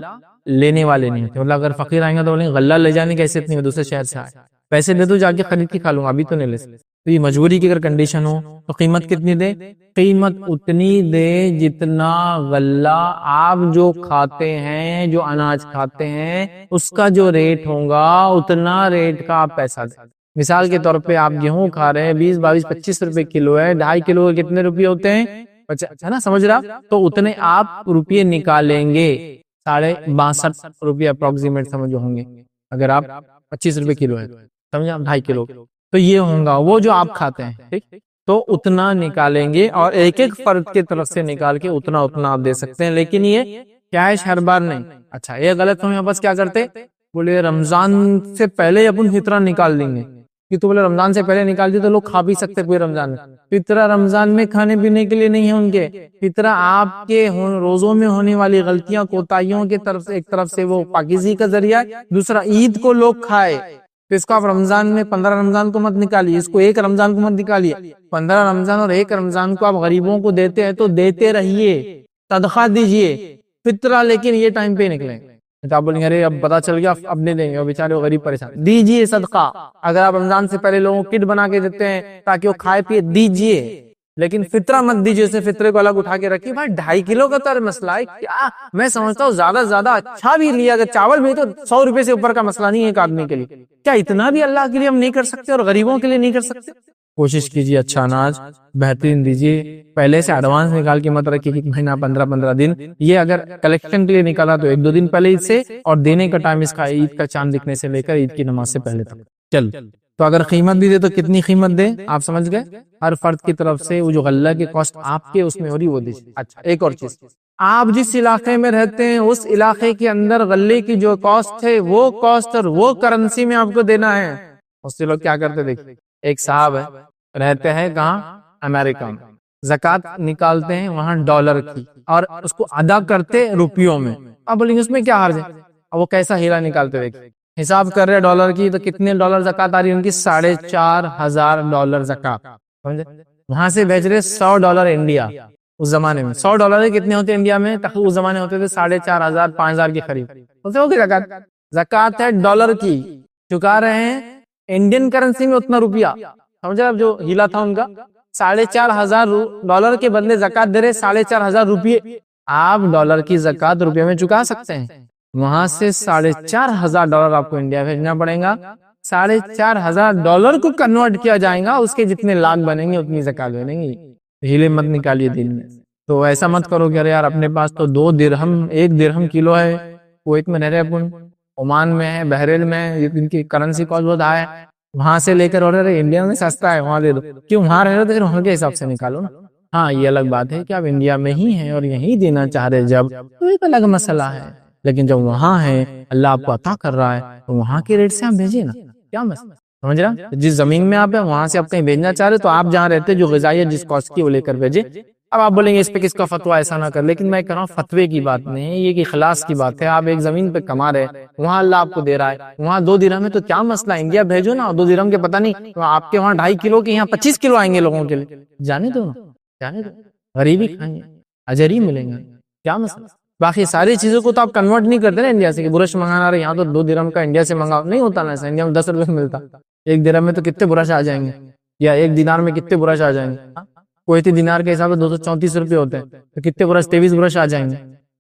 لینے والے نہیں ہوتے، مطلب اگر فقیر آئیں گے تو بولیں غلہ لے جانے کی حیثیت نہیں ہے، دوسرے شہر سے آئے، پیسے دے دو جا کے خرید کے کھا لوں گا، ابھی تو نہیں لے سکتے۔ تو یہ مجبوری کی اگر کنڈیشن ہو تو قیمت کتنی دے؟ قیمت اتنی دے جتنا غلہ آپ جو کھاتے ہیں، جو اناج کھاتے ہیں، اس کا جو ریٹ ہوگا اتنا ریٹ کا آپ پیسہ دیں۔ مثال کے طور پہ آپ گیہوں کھا رہے ہیں 20 22 25 روپے کلو ہے، 2.5 کلو کے کتنے روپے ہوتے ہیں؟ ہے نا، سمجھ رہا؟ تو اتنے آپ روپے نکالیں گے، 62 اپروکسیمیٹ سمجھو ہوں گے، اگر آپ 25 روپے کلو ہے سمجھا، 2.5 کلو تو یہ ہوگا وہ جو آپ کھاتے ہیں، ٹھیک، تو اتنا نکالیں گے اور ایک ایک فرد کی طرف سے نکال کے اتنا آپ دے سکتے ہیں، لیکن یہ کیش ہر بار نہیں۔ اچھا یہ غلط ہم بس کیا کرتے، بولے رمضان سے پہلے اپن فطرہ نکال دیں گے، کہ تو بولے رمضان سے پہلے نکال دی تو لوگ کھا بھی سکتے پورے رمضان میں۔ فطرہ رمضان میں کھانے پینے کے لیے نہیں ہے ان کے، فطرہ آپ کے روزوں میں ہونے والی غلطیاں کوتاہیوں کے طرف سے، ایک طرف سے وہ پاکیزگی کا ذریعہ ہے، دوسرا عید کو لوگ کھائے، تو اس کو آپ رمضان میں 15 رمضان کو مت نکالیے، اس کو 1 رمضان کو مت نکالیے، 15 رمضان اور 1 رمضان کو آپ غریبوں کو دیتے ہیں تو دیتے رہیے، صدقہ دیجئے فطرہ، لیکن یہ ٹائم پہ نکلیں۔ آپ بولیں گے ارے اب پتا چل گیا اب نہیں دیں گے، وہ بیچارے غریب پریشان، دیجئے صدقہ۔ اگر آپ رمضان سے پہلے لوگوں کو کٹ بنا کے دیتے ہیں تاکہ وہ کھائے پیے، دیجئے، لیکن فطرہ مت دیجئے، اسے فطرے کو الگ اٹھا کے رکھیے۔ بھائی 2.5 کلو کا تو مسئلہ ہے کیا، میں سمجھتا ہوں زیادہ سے زیادہ اچھا بھی لیا، اگر چاول بھی تو 100 روپے سے اوپر کا مسئلہ نہیں ہے ایک آدمی کے لیے، کیا اتنا بھی اللہ کے لیے ہم نہیں کر سکتے اور غریبوں کے لیے نہیں کر سکتے؟ کوشش کیجیے اچھا اناج بہترین دیجیے، پہلے سے ایڈوانس نکال کے مت رکھیے کہ مہینہ 15 دن، یہ اگر کلیکشن کے لیے نکالا تو 1-2 دن پہلے عید سے، اور دینے کا ٹائم اس کا عید کا چاند دکھنے سے لے کر عید کی نماز سے پہلے تک۔ چل تو اگر قیمت بھی دے تو کتنی قیمت دے، آپ سمجھ گئے، ہر فرد کی طرف سے وہ جو غلہ کی کاسٹ آپ کے اس میں ہو رہی وہ دیجیے۔ اچھا ایک اور چیز، آپ جس علاقے میں رہتے ہیں اس علاقے کے اندر غلے کی جو کاسٹ ہے وہ کاسٹ اور وہ کرنسی میں آپ کو دینا ہے۔ اس سے لوگ کیا کرتے دیکھیں، ایک صاحب ہے رہتے ہیں کہاں، امریکہ میں، زکوٰۃ نکالتے ہیں وہاں ڈالر کی اور اس کو ادا کرتے روپیوں میں، آپ بولیں گے اس میں کیا حرج ہے، اور وہ کیسا ہیرا نکالتے دیکھیں، حساب کر رہے ڈالر کی تو کتنے ڈالر زکوٰۃ آ رہی ہے ان کی، $4,500 زکوٰۃ، سمجھے، وہاں سے بھیج رہے $100 انڈیا، اس زمانے میں $100 کتنے ہوتے انڈیا میں، اس زمانے ہوتے تھے 4,500 5,000 کے قریب، اسے ہوگی زکوٰۃ، زکوٰۃ ہے ڈالر کی، چکا رہے ہیں انڈین کرنسی میں اتنا روپیہ، سمجھے، اب جو ہیلا تھا ان کا $4,500 کے بدلے زکوٰۃ دے رہے 4,500 روپیے، آپ ڈالر کی زکوٰۃ روپے میں چکا سکتے ہیں، وہاں سے $4,500 آپ کو انڈیا بھیجنا پڑے گا، $4,500 کو کنورٹ کیا جائے گا، اس کے جتنے لاکھ بنیں گے اتنی زکوٰۃ بنیں گی، ہیلے مت نکالیے دن میں۔ تو ایسا مت کرو کہ یار اپنے پاس تو 2 درہم 1 درہم کلو ہے، کویت میں رہ رہے اپن، عمان میں ہے، بحرین میں، ان کی کرنسی کاسٹ بہت ہائی ہے، وہاں سے لے کر آرڈر انڈیا میں سستا ہے وہاں دے دو، کیوں وہاں رہ رہے تو پھر وہاں کے حساب سے نکالو نا۔ ہاں یہ الگ بات ہے کہ آپ انڈیا میں ہی ہیں اور یہیں دینا چاہ رہے جب، تو ایک الگ مسئلہ ہے، لیکن جب وہاں ہے اللہ آپ کو عطا کر رہا ہے تو وہاں کے ریٹ سے آپ بھیجیے نا، کیا مسئلہ، سمجھ رہا، جس زمین میں آپ ہیں وہاں سے آپ کہیں بھیجنا چاہ رہے تو آپ جہاں رہتے جو غذائیت جس کاسٹ کی وہ لے کر بھیجے۔ اب آپ بولیں گے اس پہ کس کا فتویٰ، ایسا نہ کر، لیکن میں کہہ رہا ہوں فتوے کی بات نہیں ہے، یہ کہ اخلاص کی بات ہے، آپ ایک زمین پہ کما رہے، وہاں اللہ آپ کو دے رہا ہے، وہاں 2 درہم ہے تو کیا مسئلہ، انڈیا بھیجو نا، 2 درہم کے پتہ نہیں تو آپ کے وہاں 2.5 کلو کے یہاں 25 کلو آئیں گے لوگوں کے لیے، جانے دو نا، جانے دو، غریبی کھائیں گے، اجر ہی ملیں گا، کیا مسئلہ۔ باقی ساری چیزوں کو تو آپ کنورٹ نہیں کرتے نا انڈیا سے، کہ برش منگانا رہے یہاں تو 2 درہم کا انڈیا سے منگاؤ، نہیں ہوتا نا ایسا، انڈیا میں 10 روپے میں ملتا، 1 درہم میں تو کتنے برش آ جائیں گے، یا 1 دینار میں کتنے برش آ جائیں گے، کویتی دینار کے حساب سے 234 روپے ہوتے ہیں تو کتنے برش، 23 برش آ جائیں گے،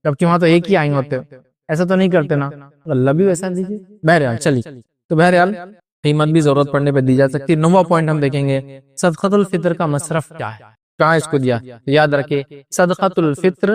جبکہ وہاں تو ایک ہی آئیں ہوتے، ایسا تو نہیں کرتے نا، اللہ بھی ویسا دیجیے۔ بہرحال چلیے، تو بہرحال قیمت بھی ضرورت پڑنے پہ دی جا سکتی ہے۔ 9واں پوائنٹ ہم دیکھیں گے، صدقۃ الفطر کا مصرف کیا ہے، کہاں اس کو دیا، یاد رکھے صدقۃ الفطر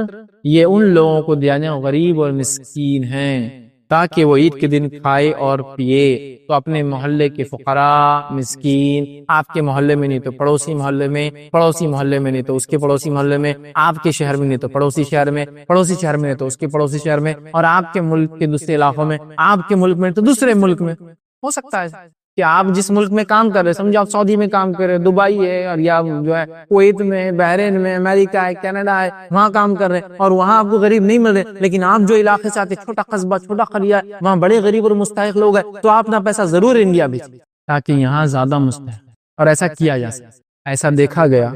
یہ ان لوگوں کو دیا جو غریب اور مسکین ہیں، تاکہ وہ عید کے دن کھائے اور پیے، تو اپنے محلے کے فقراء مسکین، آپ کے محلے میں نہیں تو پڑوسی محلے میں، پڑوسی محلے میں نہیں تو اس کے پڑوسی محلے میں، آپ کے شہر میں نہیں تو پڑوسی شہر میں، پڑوسی شہر میں نہیں تو اس کے پڑوسی شہر میں، اور آپ کے ملک کے دوسرے علاقوں میں، آپ کے ملک میں تو دوسرے ملک میں، ہو سکتا ہے کہ آپ جس ملک میں کام کر رہے، سمجھو آپ سعودی میں کام کر رہے، دبئی ہے، اور یا جو ہے کویت میں، بحرین میں، امریکہ ہے، کینیڈا ہے، وہاں کام کر رہے اور وہاں آپ کو غریب نہیں مل رہے، لیکن آپ جو علاقے سے آتے، چھوٹا قصبہ، چھوٹا قریہ، وہاں بڑے غریب اور مستحق لوگ ہیں، تو آپ اپنا پیسہ ضرور انڈیا بھیجیں تاکہ یہاں زیادہ مستحق، اور ایسا کیا جا سکتا، ایسا دیکھا گیا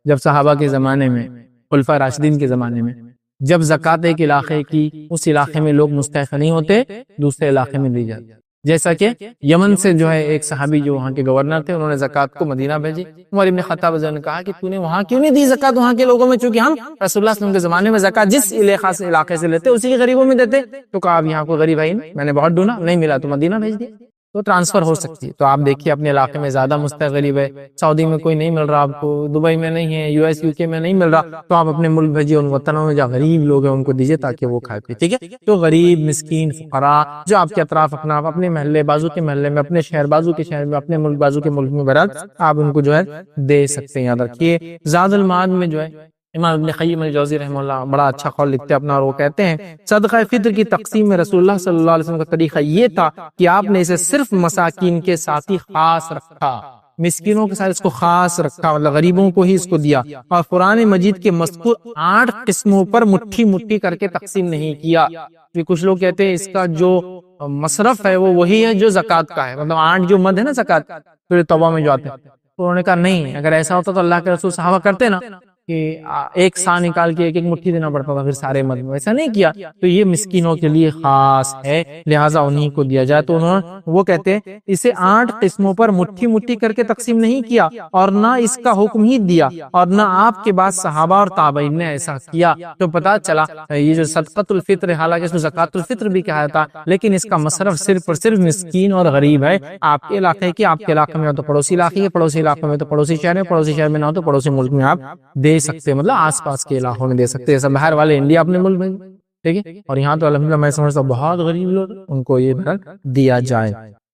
جب صحابہ کے زمانے میں، خلفائے راشدین کے زمانے میں، جب زکوٰۃ ایک علاقے کی، اس علاقے میں لوگ مستحق نہیں ہوتے، دوسرے علاقے میں دی جاتی، جیسا کہ یمن سے جو ہے ایک صحابی جو وہاں کے گورنر تھے، انہوں نے زکوٰۃ کو مدینہ بھیجی، عمر ابن خطاب نے کہا کہ تو نے وہاں کیوں نہیں دی زکوٰۃ وہاں کے لوگوں میں، چونکہ ہم رسول اللہ صلی اللہ علیہ وسلم کے زمانے میں زکوٰۃ جس علاقے سے لیتے اسی کے غریبوں میں دیتے، تو کہا اب یہاں کوئی غریب ہے نہیں، میں نے بہت ڈھونڈا نہیں ملا تو مدینہ بھیج دیا۔ تو ٹرانسفر ہو سکتی ہے. تو آپ دیکھیے اپنے علاقے میں زیادہ مستحق غریب ہے، سعودی میں کوئی نہیں مل رہا آپ کو، دبئی میں نہیں ہے، یو ایس یو کے میں نہیں مل رہا، تو آپ اپنے ملک بھیجیے، ان وطنوں میں جہاں غریب لوگ ہیں ان کو دیجیے تاکہ وہ کھائے پیے. ٹھیک ہے، تو غریب مسکین فقراء جو آپ کے اطراف اپنا اپنے محلے بازو کے محلے میں، اپنے شہر بازو کے شہر میں، اپنے ملک بازو کے ملک میں برات آپ ان کو جو ہے دے سکتے ہیں. یاد رکھیے زاد المعاد میں جو ہے امام ابن قیم الجوزی رحمہ اللہ بڑا اچھا قول لکھتے ہیں اپنا، اور وہ کہتے ہیں صدقہ فطر کی تقسیم میں رسول اللہ صلی اللہ علیہ وسلم کا طریقہ یہ تھا کہ آپ نے اسے صرف مساکین کے ساتھ ہی خاص رکھا، مسکینوں کے ساتھ اس کو خاص رکھا، مطلب غریبوں کو ہی اس کو دیا، اور قرآن مجید کے مذکور 8 قسموں پر مٹھی مٹھی کر کے تقسیم نہیں کیا. کچھ لوگ کہتے ہیں اس کا جو مصرف ہے وہ وہی ہے جو زکوٰۃ کا ہے، مطلب 8 جو مد ہے نا زکوٰۃ سورۃ توبہ میں جو آتے ہیں. تو انہوں نے کہا نہیں، اگر ایسا ہوتا تو اللہ کے رسول صحابہ کرتے نا کہ ایک سا نکال کے ایک ایک مٹھی دینا پڑتا تھا پھر سارے مد میں، ایسا نہیں کیا. تو یہ مسکینوں کے لیے خاص ہے، لہٰذا انہیں کو دیا جائے. تو انہوں وہ کہتے ہیں اسے 8 قسموں پر مٹھی مٹھی کر کے تقسیم نہیں کیا، اور نہ اس کا حکم ہی دیا، اور نہ آپ کے بعد صحابہ اور تابعین نے ایسا کیا. تو پتا چلا یہ جو صدقۃ الفطر، حالانکہ اس کو زکوٰۃ الفطر بھی کہا جاتا، لیکن اس کا مصرف صرف اور صرف مسکین اور غریب ہے. آپ کے علاقے کی، آپ کے علاقے میں ہو تو پڑوسی علاقے کے، پڑوسی علاقے میں تو پڑوسی شہر میں، پڑوسی شہر میں نہ ہو تو پڑوسی ملک میں آپ دے سکتے، مطلب آس پاس کے علاقوں میں دے سکتے. جیسا باہر والے انڈیا اپنے ملک میں، ٹھیک ہے، اور یہاں تو الحمدللہ میں سمجھتا ہوں بہت غریب لوگ ان کو یہ دیا جائے.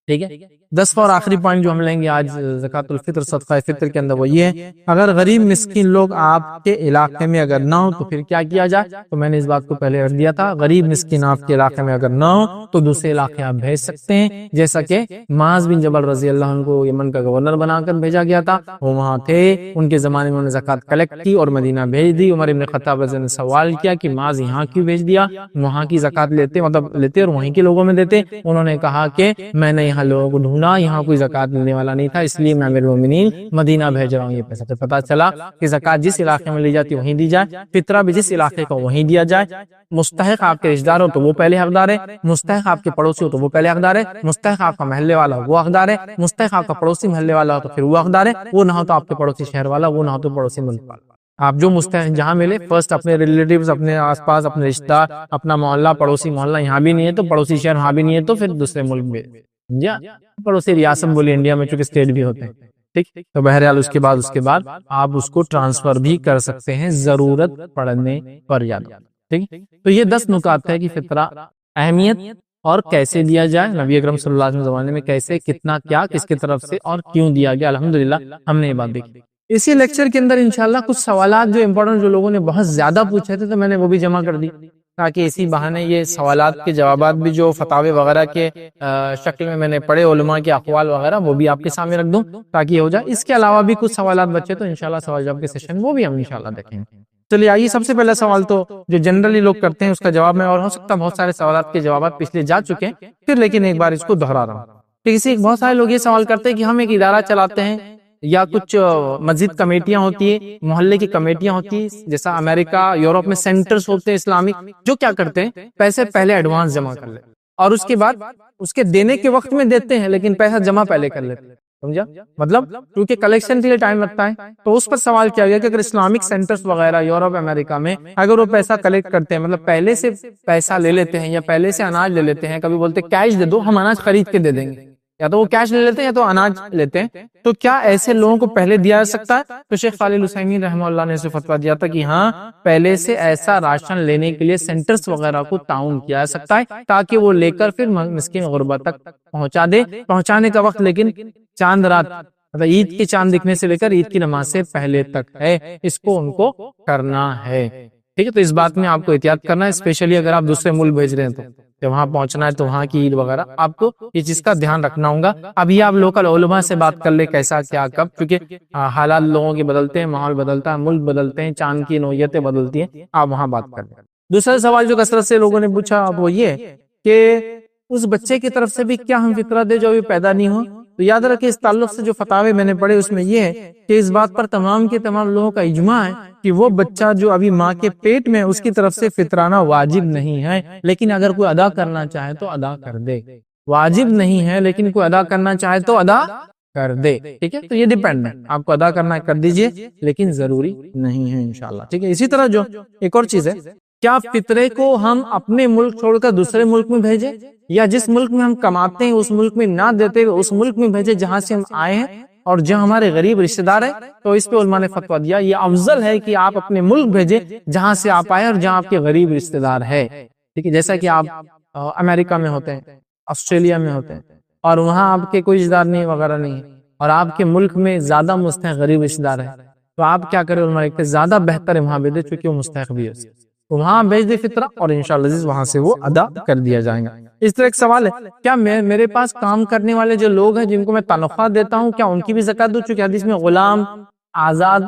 ٹھیک ہے، 10واں اور آخری پوائنٹ جو ہم لیں گے آج زکوٰۃ الفطر صدقہ فطر کے اندر وہ یہ ہے، اگر غریب مسکین لوگ آپ کے علاقے میں اگر نہ ہو تو پھر کیا کیا جائے. تو میں نے اس بات کو پہلے عرض دیا تھا، غریب مسکین آپ کے علاقے میں اگر نہ ہو تو دوسرے علاقے آپ بھیج سکتے ہیں. جیسا کہ معاذ بن جبل رضی اللہ عنہ کو یمن کا گورنر بنا کر بھیجا گیا تھا، وہ وہاں تھے، ان کے زمانے میں انہوں نے زکوٰۃ کلیکٹ کی اور مدینہ بھیج دی. عمر بن خطاب رضی اللہ عنہ نے سوال کیا کہ معاذ یہاں کیوں بھیج دیا، وہاں کی زکوٰۃ لیتے اور وہیں کے لوگوں میں دیتے. انہوں نے کہا کہ میں نے یہاں لوگوں کو ڈھونڈا، یہاں کوئی زکوٰۃ ملنے والا نہیں تھا، اس لیے میں امیر المومنین مدینہ بھیج رہا ہوں یہ پیسہ. تو پتا چلا کہ زکوٰۃ جس علاقے میں لی جاتی وہیں دی جائے، فطرہ بھی جس علاقے کو وہیں دیا جائے. مستحق آپ کے رشتہ دار ہو تو وہ پہلے حقدار ہے، مستحق آپ کے پڑوسی ہو تو وہ پہلے حقدار ہے، مستحق آپ کا محلے والا وہ حقدار ہے، مستحق آپ کا پڑوسی محلے والا ہو تو پھر وہ حقدار ہے، وہ نہ ہو تو آپ کے پڑوسی شہر والا، وہ نہ ہو تو پڑوسی ملک والا. آپ جو مستحق جہاں ملے فرسٹ اپنے ریلیٹیوز، اپنے آس پاس اپنے رشتہ دار، اپنا محلہ، پڑوسی محلہ یہاں بھی نہیں ہے تو پڑوسی شہر وہاں بھی نہیں ہے تو پھر دوسرے ملک میں، پڑوسی ریاست بولی انڈیا میں چونکہ اسٹیٹ بھی ہوتے ہیں. ٹھیک، تو بہرحال اس کے بعد آپ اس کو ٹرانسفر بھی کر سکتے ہیں ضرورت پڑنے پر. یاد. ٹھیک، تو یہ 10 نکات ہے کہ فطرہ اہمیت اور کیسے دیا جائے، نبی اکرم صلی اللہ علیہ وسلم زمانے میں کیسے، کتنا، کیا، کس کی طرف سے اور کیوں دیا گیا. الحمدللہ ہم نے یہ بات دیکھی. اسی لیکچر کے اندر انشاءاللہ کچھ سوالات جو امپورٹنٹ جو لوگوں نے بہت زیادہ پوچھے تھے تو میں نے وہ بھی جمع کر دی تاکہ اسی بہانے یہ سوالات کے جوابات بھی جو فتاوے وغیرہ کے شکل میں نے پڑھے، علماء کے اقوال وغیرہ، وہ بھی آپ کے سامنے رکھ دوں تاکہ یہ ہو جائے. اس کے علاوہ بھی کچھ سوالات بچے تو انشاءاللہ سوال جواب کے سیشن وہ بھی ہم انشاءاللہ دیکھیں گے. چلیے آئیے، سب سے پہلا سوال تو جو جنرلی لوگ کرتے ہیں اس کا جواب میں، اور ہو سکتا ہے بہت سارے سوالات کے جوابات پچھلے جا چکے ہیں پھر، لیکن ایک بار اس کو دہرا رہا ہوں. بہت سارے لوگ یہ سوال کرتے ہیں کہ ہم ایک ادارہ چلاتے ہیں یا کچھ مسجد کمیٹیاں ہوتی ہیں، محلے کی کمیٹیاں ہوتی ہیں، جیسا امریکہ یورپ میں سینٹرز ہوتے ہیں اسلامک، جو کیا کرتے ہیں پیسے پہلے ایڈوانس جمع کر لیتے اور اس کے بعد اس کے دینے کے وقت میں دیتے ہیں لیکن پیسہ جمع پہلے کر لیتے ہیں. سمجھا مطلب؟ کیونکہ کلیکشن کے لیے ٹائم لگتا ہے. تو اس پر سوال کیا گیا کہ اگر اسلامک سینٹرز وغیرہ یورپ امریکہ میں اگر وہ پیسہ کلیکٹ کرتے ہیں، مطلب پہلے سے پیسہ لے لیتے ہیں یا پہلے سے اناج لے لیتے ہیں، کبھی بولتے کیش دے دو ہم اناج خرید کے دے دیں گے، یا تو وہ کیش لے لیتے ہیں یا تو اناج لیتے ہیں، تو کیا ایسے لوگوں کو پہلے دیا جا سکتا ہے؟ تو شیخ صالح العثیمین رحمہ اللہ نے اسے فتویٰ دیا تھا کہ ہاں، پہلے سے ایسا راشن لینے کے لیے سینٹرز وغیرہ کو تعاون کیا جا سکتا ہے تاکہ وہ لے کر پھر مسکین غربا تک پہنچا دے. پہنچانے کا وقت لیکن چاند رات، مطلب عید کے چاند دکھنے سے لے کر عید کی نماز سے پہلے تک ہے، اس کو ان کو کرنا ہے. ٹھیک ہے، تو اس بات میں آپ کو احتیاط کرنا ہے، اسپیشلی اگر آپ دوسرے ملک بھیج رہے ہیں تو جب وہاں پہنچنا ہے تو وہاں کی عید وغیرہ آپ کو یہ چیز کا دھیان رکھنا ہوگا. ابھی آپ لوکل علماء سے بات کر لیں کیسا کیا کب، کیونکہ حالات لوگوں کے بدلتے ہیں، ماحول بدلتا ہے، ملک بدلتے ہیں، چاند کی نوعیتیں بدلتی ہیں، آپ وہاں بات کر لیں. دوسرا سوال جو کثرت سے لوگوں نے پوچھا وہ یہ کہ اس بچے کی طرف سے بھی کیا ہم فطرہ دے جو ابھی پیدا نہیں ہو. تو یاد رکھیں اس تعلق سے جو فتاوے میں نے پڑھے اس میں یہ ہے کہ اس بات پر تمام کے تمام لوگوں کا اجماع ہے کہ وہ بچہ جو ابھی ماں کے پیٹ میں اس کی طرف سے فطرانہ واجب نہیں ہے، لیکن اگر کوئی ادا کرنا چاہے تو ادا کر دے. واجب نہیں ہے لیکن کوئی ادا کرنا چاہے تو ادا کر دے. ٹھیک ہے، تو یہ ڈیپینڈ ہے، آپ کو ادا کرنا کر دیجئے لیکن ضروری نہیں ہے انشاءاللہ. ٹھیک ہے، اسی طرح جو ایک اور چیز ہے کیا فطرے کو ہم اپنے ملک چھوڑ کر دوسرے ملک میں بھیجیں، یا جس ملک میں ہم کماتے ہیں اس ملک میں نہ دیتے ہوئے اس ملک میں بھیجے جہاں سے ہم آئے ہیں اور جہاں ہمارے غریب رشتہ دار ہیں؟ تو اس پہ علماء نے فتویٰ دیا یہ افضل ہے کہ آپ اپنے ملک بھیجیں جہاں سے آپ آئے اور جہاں آپ کے غریب رشتہ دار ہے، ٹھیک ہے؟ جیسا کہ آپ امریکہ میں ہوتے ہیں، آسٹریلیا میں ہوتے ہیں، اور وہاں آپ کے کوئی رشتہ دار نہیں وغیرہ نہیں ہے، اور آپ کے ملک میں زیادہ مستحق غریب رشتہ دار ہے، تو آپ کیا کریں؟ علماء کہتے ہیں زیادہ بہتر ہے وہاں بھیجے، چونکہ وہ مستحق بھی ہے، وہاں بھیج دے فطرہ، اور انشاءاللہ عزیز وہاں سے وہ ادا کر دیا جائے گا۔ اس طرح ایک سوال ہے، کیا میرے پاس کام کرنے والے جو لوگ ہیں جن کو میں تنخواہ دیتا ہوں، کیا ان کی بھی زکات دوں؟ چونکہ حدیث میں غلام آزاد،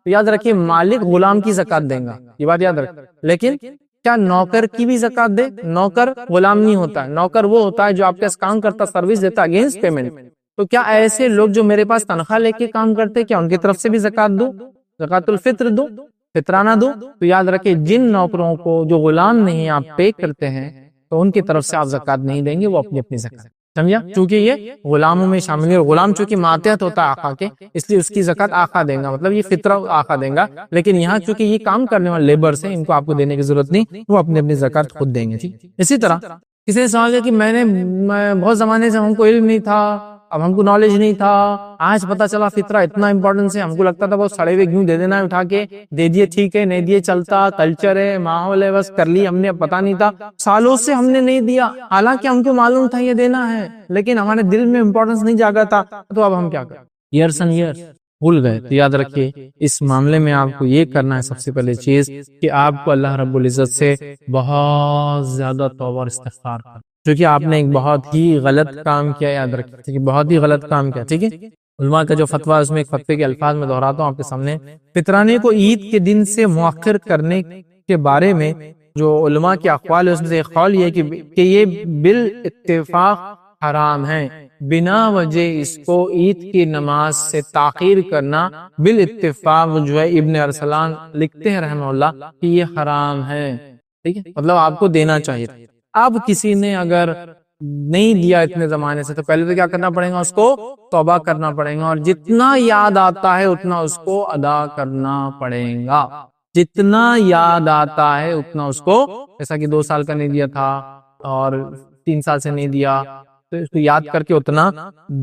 یاد رکھیے مالک غلام کی زکات دیں گا، یہ بات یاد رکھیں، لیکن کیا نوکر کی بھی زکات دے؟ نوکر غلام نہیں ہوتا ہے، نوکر وہ ہوتا ہے جو آپ کے پاس کام کرتا، سروس دیتا اگینسٹ پیمنٹ، تو کیا ایسے لوگ جو میرے پاس تنخواہ لے کے کام کرتے کیا ان کی طرف سے بھی زکات دوں؟ زکات الفطر دوں، فطرانہ دوں؟ تو یاد رکھیں جن نوکروں کو جو غلام نہیں آپ پے کرتے ہیں تو ان کی طرف سے آپ زکات نہیں دیں گے، وہ اپنی اپنی زکات، سمجھا؟ چونکہ یہ غلاموں میں شامل ہے، غلام چونکہ ماتحت ہوتا ہے آقا کے، اس لیے اس کی زکات آقا دیں گا، مطلب یہ فطرہ آقا دیں گا، لیکن یہاں چونکہ یہ کام کرنے والے لیبرز ہیں، ان کو آپ کو دینے کی ضرورت نہیں، وہ اپنی اپنی زکات خود دیں گے، ٹھیک؟ اسی طرح کسی نے سوال کیا کہ میں بہت زمانے سے ہم کو علم نہیں تھا، اب ہم کو نالج نہیں تھا، آج پتا چلا فطرہ اتنا امپورٹنس ہے، ہم کو لگتا تھا بہت سڑے ہوئے گیہوں دے دینا ہے اٹھا کے، دے دیے ٹھیک ہے، نہیں دیے چلتا، کلچر ہے، ماحول ہے، بس کر لی ہم نے، پتا نہیں تھا، سالوں سے ہم نے نہیں دیا، حالانکہ ہم کو معلوم تھا یہ دینا ہے، لیکن ہمارے دل میں امپورٹنس نہیں جاگا تھا، تو اب ہم کیا کریں؟ ایئرس اینڈ ایئرس بھول گئے۔ تو یاد رکھیے اس معاملے میں آپ کو یہ کرنا ہے سب سے پہلے چیز کہ آپ کو اللہ رب العزت سے بہت زیادہ توبہ اور استغفار کرنا، کیونکہ آپ نے ایک بہت ہی غلط کام کیا، یاد رکھیے کہ بہت ہی غلط کام کیا، ٹھیک ہے؟ علماء کا جو فتویٰ ہے اس میں ایک فتوے کے الفاظ میں دہراتا ہوں آپ کے سامنے، فطرانے کو عید کے دن سے مؤخر کرنے کے بارے میں جو علماء کے اقوال ہے اس میں سے ایک قول یہ کہ یہ بالاتفاق حرام ہے، بنا وجہ اس کو عید کی نماز سے تاخیر کرنا بالاتفاق جو ہے ابن ارسلان لکھتے ہیں رحمہ اللہ کہ یہ حرام ہے، ٹھیک ہے؟ مطلب آپ کو دینا چاہیے۔ اب کسی نے اگر نہیں دیا اتنے زمانے سے تو پہلے تو کیا کرنا پڑے گا؟ اس کو توبہ کرنا پڑے گا، اور جتنا یاد آتا ہے اتنا اس کو ادا کرنا پڑے گا، جتنا یاد آتا ہے اتنا اس کو، جیسا کہ 2 سال کا نہیں دیا تھا اور 3 سال سے نہیں دیا تو اس کو یاد کر کے اتنا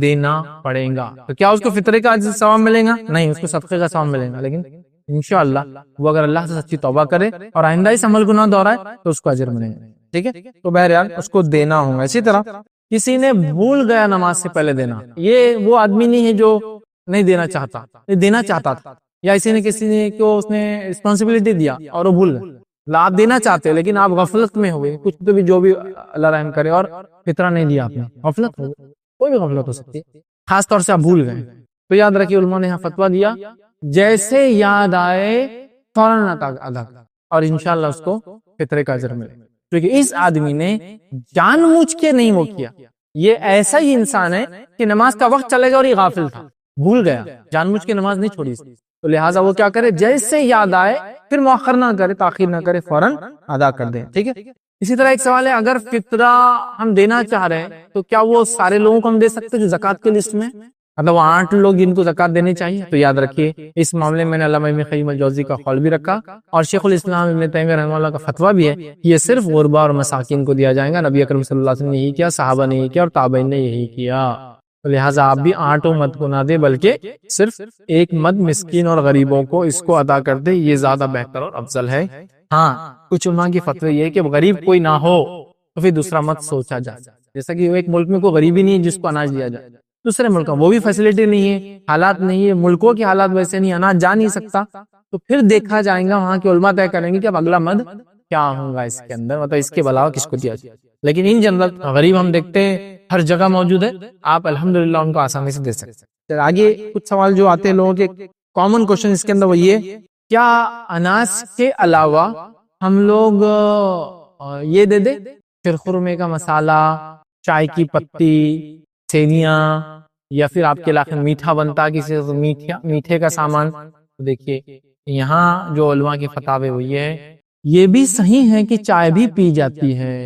دینا پڑے گا۔ تو کیا اس کو فطرے کا ثواب ملے گا؟ نہیں، اس کو صدقے کا ثواب ملے گا، لیکن انشاءاللہ وہ اگر اللہ سے سچی توبہ کرے اور آئندہ اس عمل کو نہ دہرائے تو اس کو اجر ملے گا، ٹھیک ہے؟ تو بہرحال اس کو دینا ہوگا۔ اسی طرح کسی نے بھول گیا نماز سے پہلے دینا، یہ وہ آدمی نہیں ہے جو نہیں دینا چاہتا، دینا چاہتا تھا، یا کسی نے کو اس نے رسپانسبلٹی دیا اور وہ بھول گئے، آپ دینا چاہتے لیکن آپ غفلت میں ہوئے، کچھ تو بھی جو بھی اللہ رحم کرے اور فطرہ نہیں دیا آپ نے، غفلت ہو گئی، کوئی بھی غفلت ہو سکتی ہے، خاص طور سے آپ بھول گئے، تو یاد رکھیے علماء نے یہاں فتویٰ دیا جیسے یاد آئے فوراً ادا کر، اور انشاءاللہ اس کو فطرے کا اجر ملے، کیونکہ اس آدمی نے جان بوجھ کے نہیں وہ کیا، یہ ایسا ہی انسان ہے کہ نماز کا وقت چلے گا اور یہ غافل تھا، بھول گیا، جان بوجھ کے نماز نہیں چھوڑی، تو لہٰذا وہ کیا کرے؟ جیسے یاد آئے پھر مؤخر نہ کرے، تاخیر نہ کرے، فوراً ادا کر دیں، ٹھیک ہے؟ اسی طرح ایک سوال ہے، اگر فطرہ ہم دینا چاہ رہے ہیں تو کیا وہ سارے لوگوں کو ہم دے سکتے جو زکوٰۃ کی لسٹ میں، مطلب وہ 8 لوگ جن کو زکوٰۃ دینی چاہیے؟ تو یاد رکھیے اس معاملے میں نے علامہ ابن قیم الجوزی کا قول بھی رکھا اور شیخ الاسلام ابن تیمیہ رحمہ اللہ کا فتویٰ بھی ہے، یہ صرف غربا اور مساکین کو دیا جائے گا، نبی اکرم صلی اللہ علیہ وسلم نے یہی کیا، صحابہ نے یہی کیا اور تابعین نے یہی کیا، لہٰذا آپ بھی 8 مد کو نہ دے بلکہ صرف 1 مد مسکین اور غریبوں کو اس کو ادا کر دے، یہ زیادہ بہتر اور افضل ہے۔ ہاں کچھ علماء کی فتوی یہ ہے کہ غریب کوئی نہ ہو تو پھر دوسرا مت سوچا جائے، جیسا کہ ایک ملک میں کوئی غریب ہی نہیں ہے جس کو اناج دیا جائے، دوسرے ملک وہ بھی فیسلٹی نہیں ہے، حالات نہیں ہے، ملکوں کے حالات ویسے نہیں، اناج جا نہیں سکتا، تو پھر دیکھا جائے گا، وہاں کے علماء طے کریں گے کہ اب اگلا مد کیا ہوگا اس کے اندر، مطلب اس کے علاوہ کس کو دیا جائے، لیکن ان جنرل غریب ہم دیکھتے ہیں ہر جگہ موجود ہے، آپ الحمدللہ ان کو آسانی سے دے سکتے ہیں۔ آگے کچھ سوال جو آتے ہیں لوگوں کے کامن کوشچن اس کے اندر وہ یہ، کیا اناج کے علاوہ ہم لوگ یہ دے دیں شیرخرمے کا مسالہ، چائے کی پتی، سیویاں، یا پھر آپ کے علاقے میں میٹھا بنتا کسی میٹھے کا سامان؟ تو دیکھیے یہاں جو علماء کی فتاوی ہوئی ہے یہ بھی صحیح ہے کہ چائے بھی پی جاتی ہے،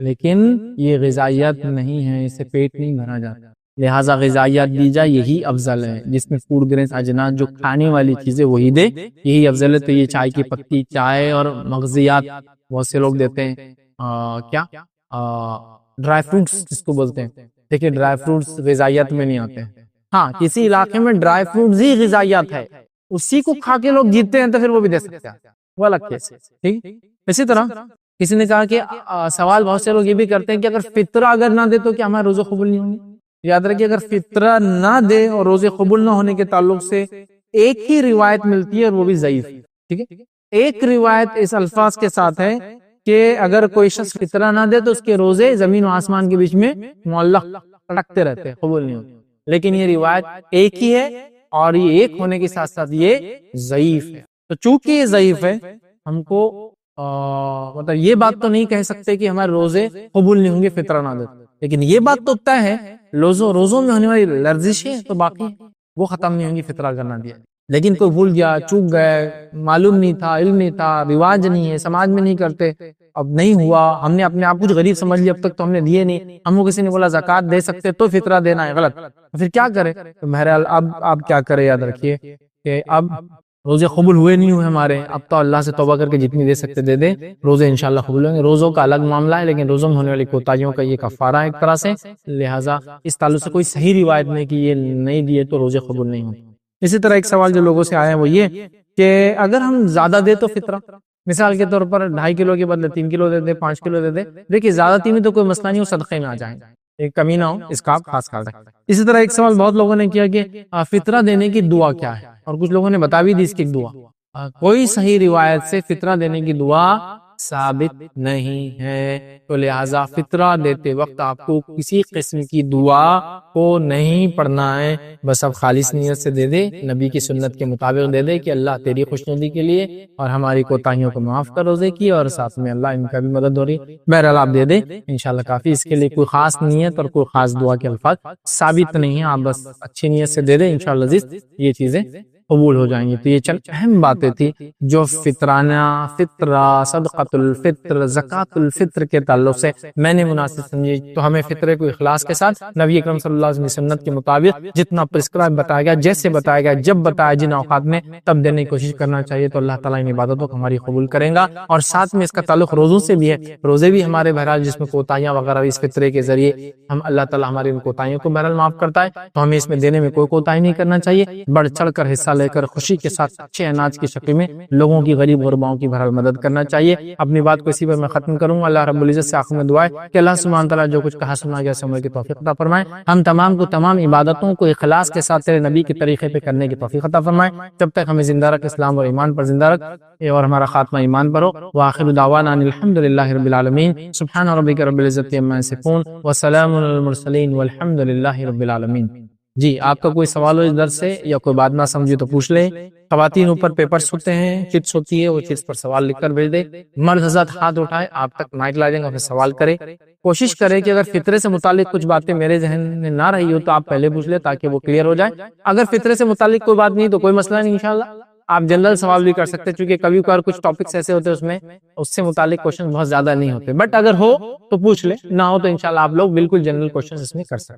لیکن یہ غذائیت نہیں ہے، اس سے پیٹ نہیں بھرا جاتا، لہٰذا غذائیات دی جائے یہی افضل ہے، جس میں فوڈ گرینز اجناس جو کھانے والی چیزیں وہی دے، یہی افضل ہے۔ تو یہ چائے کی پتی، چائے اور مغزیات بہت سے لوگ دیتے ہیں، کیا ڈرائی فروٹس جس کو بولتے ہیں، دیکھیے ڈرائی فروٹس غذائیات میں نہیں آتے ہیں، ہاں کسی علاقے میں ڈرائی فروٹس ہی غذائیات ہے، اسی کو کھا کے لوگ جیتے ہیں تو پھر وہ بھی دے سکتے ہیں، وہ الگ کیس ہے، ٹھیک۔ اسی طرح کسی نے کہا کہ سوال بہت سے لوگ یہ بھی کرتے ہیں کہ اگر فطرہ اگر نہ دے تو کیا ہمارے روزے قبول نہیں ہوں گے؟ یاد رکھیے اگر فطرہ نہ دے اور روزے قبول نہ ہونے کے تعلق سے ایک ہی روایت ملتی ہے اور وہ بھی ضعیف ہے، ٹھیک ہے۔ ایک روایت اس الفاظ کے ساتھ ہے کہ اگر کوئی شخص فطرہ نہ دے تو اس کے روزے زمین و آسمان کے بیچ میں معلق لٹکتے رہتے ہیں، قبول نہیں ہوتے، لیکن یہ روایت ایک ہی ہے اور یہ ایک ہونے کے ساتھ ساتھ یہ ضعیف ہے۔ تو چونکہ یہ ضعیف ہے ہم کو مطلب یہ بات تو نہیں کہہ سکتے کہ ہمارے روزے قبول نہیں ہوں گے فطرہ نہ دے، لیکن یہ بات تو طے ہے روزوں میں ہونے والی لرزشیں تو باقی وہ ختم نہیں ہوں گی فطرہ اگر نہ دیا۔ لیکن کوئی بھول گیا، چوک گئے، معلوم نہیں تھا، علم نہیں تھا، رواج نہیں ہے، سماج میں نہیں کرتے، اب نہیں ہوا، ہم نے اپنے آپ کچھ غریب سمجھ لیا، اب تک تو ہم نے دیے نہیں، ہم کو کسی نے بولا زکوٰۃ دے سکتے تو فطرہ دینا ہے غلط، پھر کیا کرے؟ تو بہرحال اب آپ کیا کرے، یاد رکھیے کہ اب روزے قبول ہوئے نہیں ہوئے ہمارے، اب تو اللہ سے توبہ کر کے جتنی دے سکتے دے دے، روزے انشاءاللہ قبول ہوں گے۔ روزوں کا الگ معاملہ ہے، لیکن روزوں میں ہونے والی کوتاہیوں کا یہ کفارہ ہے ایک طرح سے، لہٰذا اس تعلق سے کوئی صحیح روایت نہیں کہ یہ نہیں دیے تو روزے قبول نہیں ہوتے۔ اسی طرح ایک سوال جو لوگوں سے آیا ہے وہ یہ کہ اگر ہم زیادہ دے تو فطرہ، مثال کے طور پر 2.5 کلو کے بدلے 3 کلو دے دے، 5 کلو دے دے، دیکھیے زیادتی میں تو کوئی مسئلہ نہیں، وہ صدقے میں آ جائیں گے، ایک کمی نہ ہو، اس کا آپ خاص خیال رکھیں۔ اسی طرح ایک سوال بہت لوگوں نے کیا کہ فطرہ دینے کی دعا کیا ہے، اور کچھ لوگوں نے بتا بھی دی اس کی دعا۔ کوئی صحیح روایت سے فطرہ دینے کی دعا ثابت نہیں ہے، تو لہٰذا فطرہ دیتے وقت آپ کو کسی قسم کی دعا کو نہیں پڑھنا ہے، بس اب خالص نیت سے دے دے، نبی کی سنت کے مطابق دے دے کہ اللہ تیری خوشنودی کے لیے اور ہماری کوتاہیوں کو معاف کر روزے کی، اور ساتھ میں اللہ ان کا بھی مدد ہو رہی ہے، بہرحال آپ دے دے انشاءاللہ کافی، اس کے لیے کوئی خاص نیت اور کوئی خاص دعا کے الفاظ ثابت نہیں ہیں، آپ بس اچھی نیت سے دے دے انشاءاللہ عزیز یہ چیزیں قبول ہو جائیں گی۔ تو یہ چند اہم باتیں تھی جو فطرانہ، فطرہ، صدقۃ الفطر، زکوٰۃ الفطر کے تعلق سے میں نے مناسب سمجھی، تو ہمیں فطرے کو اخلاص کے ساتھ نبی اکرم صلی اللہ علیہ وسلم کی سنت کے مطابق جتنا پرسکرائب بتایا گیا، جیسے بتایا گیا، جب بتایا جن اوقات میں، تب دینے کی کوشش کرنا چاہیے، تو اللہ تعالیٰ ان عبادتوں کو ہماری قبول کریں گا۔ اور ساتھ میں اس کا تعلق روزوں سے بھی ہے، روزے بھی ہمارے بہرحال جس میں کوتاہیاں وغیرہ اس فطرے کے ذریعے ہم اللہ تعالیٰ ہماری ان کوتاہیوں کو بہرحال معاف کرتا ہے، تو ہمیں اس میں دینے میں کوئی کوتاہی نہیں کرنا چاہیے، بڑھ چڑھ کر حصہ لے کر خوشی کے ساتھ اچھے اناج کی شکل میں لوگوں کی، غریب غرباؤں کی بہرحال مدد کرنا چاہیے۔ اپنی بات کو اسی پر میں ختم کروں گا۔ اللہ رب العزت سے آخر میں دعا ہے کہ اللہ سبحانہ تعالیٰ جو کچھ کہا سنا گیا عمل کی توفیق عطا فرمائے، ہم تمام کو تمام عبادتوں کو اخلاص کے ساتھ تیرے نبی کے طریقے پہ کرنے کی توفیق عطا فرمائے، جب تک ہمیں زندہ رکھ اسلام اور ایمان پر زندہ رکھ، اور ہمارا خاتمہ ایمان پر ہو۔ وآخر دعوانا ان الحمد للہ رب العالمین، سبحان ربک رب العزت عما یصفون، وسلام علی المرسلین، والحمد للہ رب العالمین۔ جی آپ کا کوئی سوال ہو اس درس سے یا کوئی بات نہ سمجھے تو پوچھ لیں۔ خواتین اوپر پیپرز ہوتے ہیں، چٹس ہوتی ہے، وہ چٹس پر سوال لکھ کر بھیج دے۔ مرد حضرات ہاتھ اٹھائے، آپ تک مائک لا دیں گے، پھر سوال کرے۔ کوشش کرے کہ اگر فطرے سے متعلق کچھ باتیں میرے ذہن میں نہ رہی ہو تو آپ پہلے پوچھ لیں تاکہ وہ کلیئر ہو جائے۔ اگر فطرے سے متعلق کوئی بات نہیں تو کوئی مسئلہ نہیں، انشاءاللہ آپ جنرل سوال بھی کر سکتے ہیں، چونکہ کبھی کبھار کچھ ٹاپکس ایسے ہوتے ہیں اس میں اس سے متعلق کوشچن بہت زیادہ نہیں ہوتے، بٹ اگر ہو تو پوچھ لیں، نہ ہو تو انشاءاللہ آپ لوگ بالکل جنرل کوشچن اس میں کر سکتے ہیں۔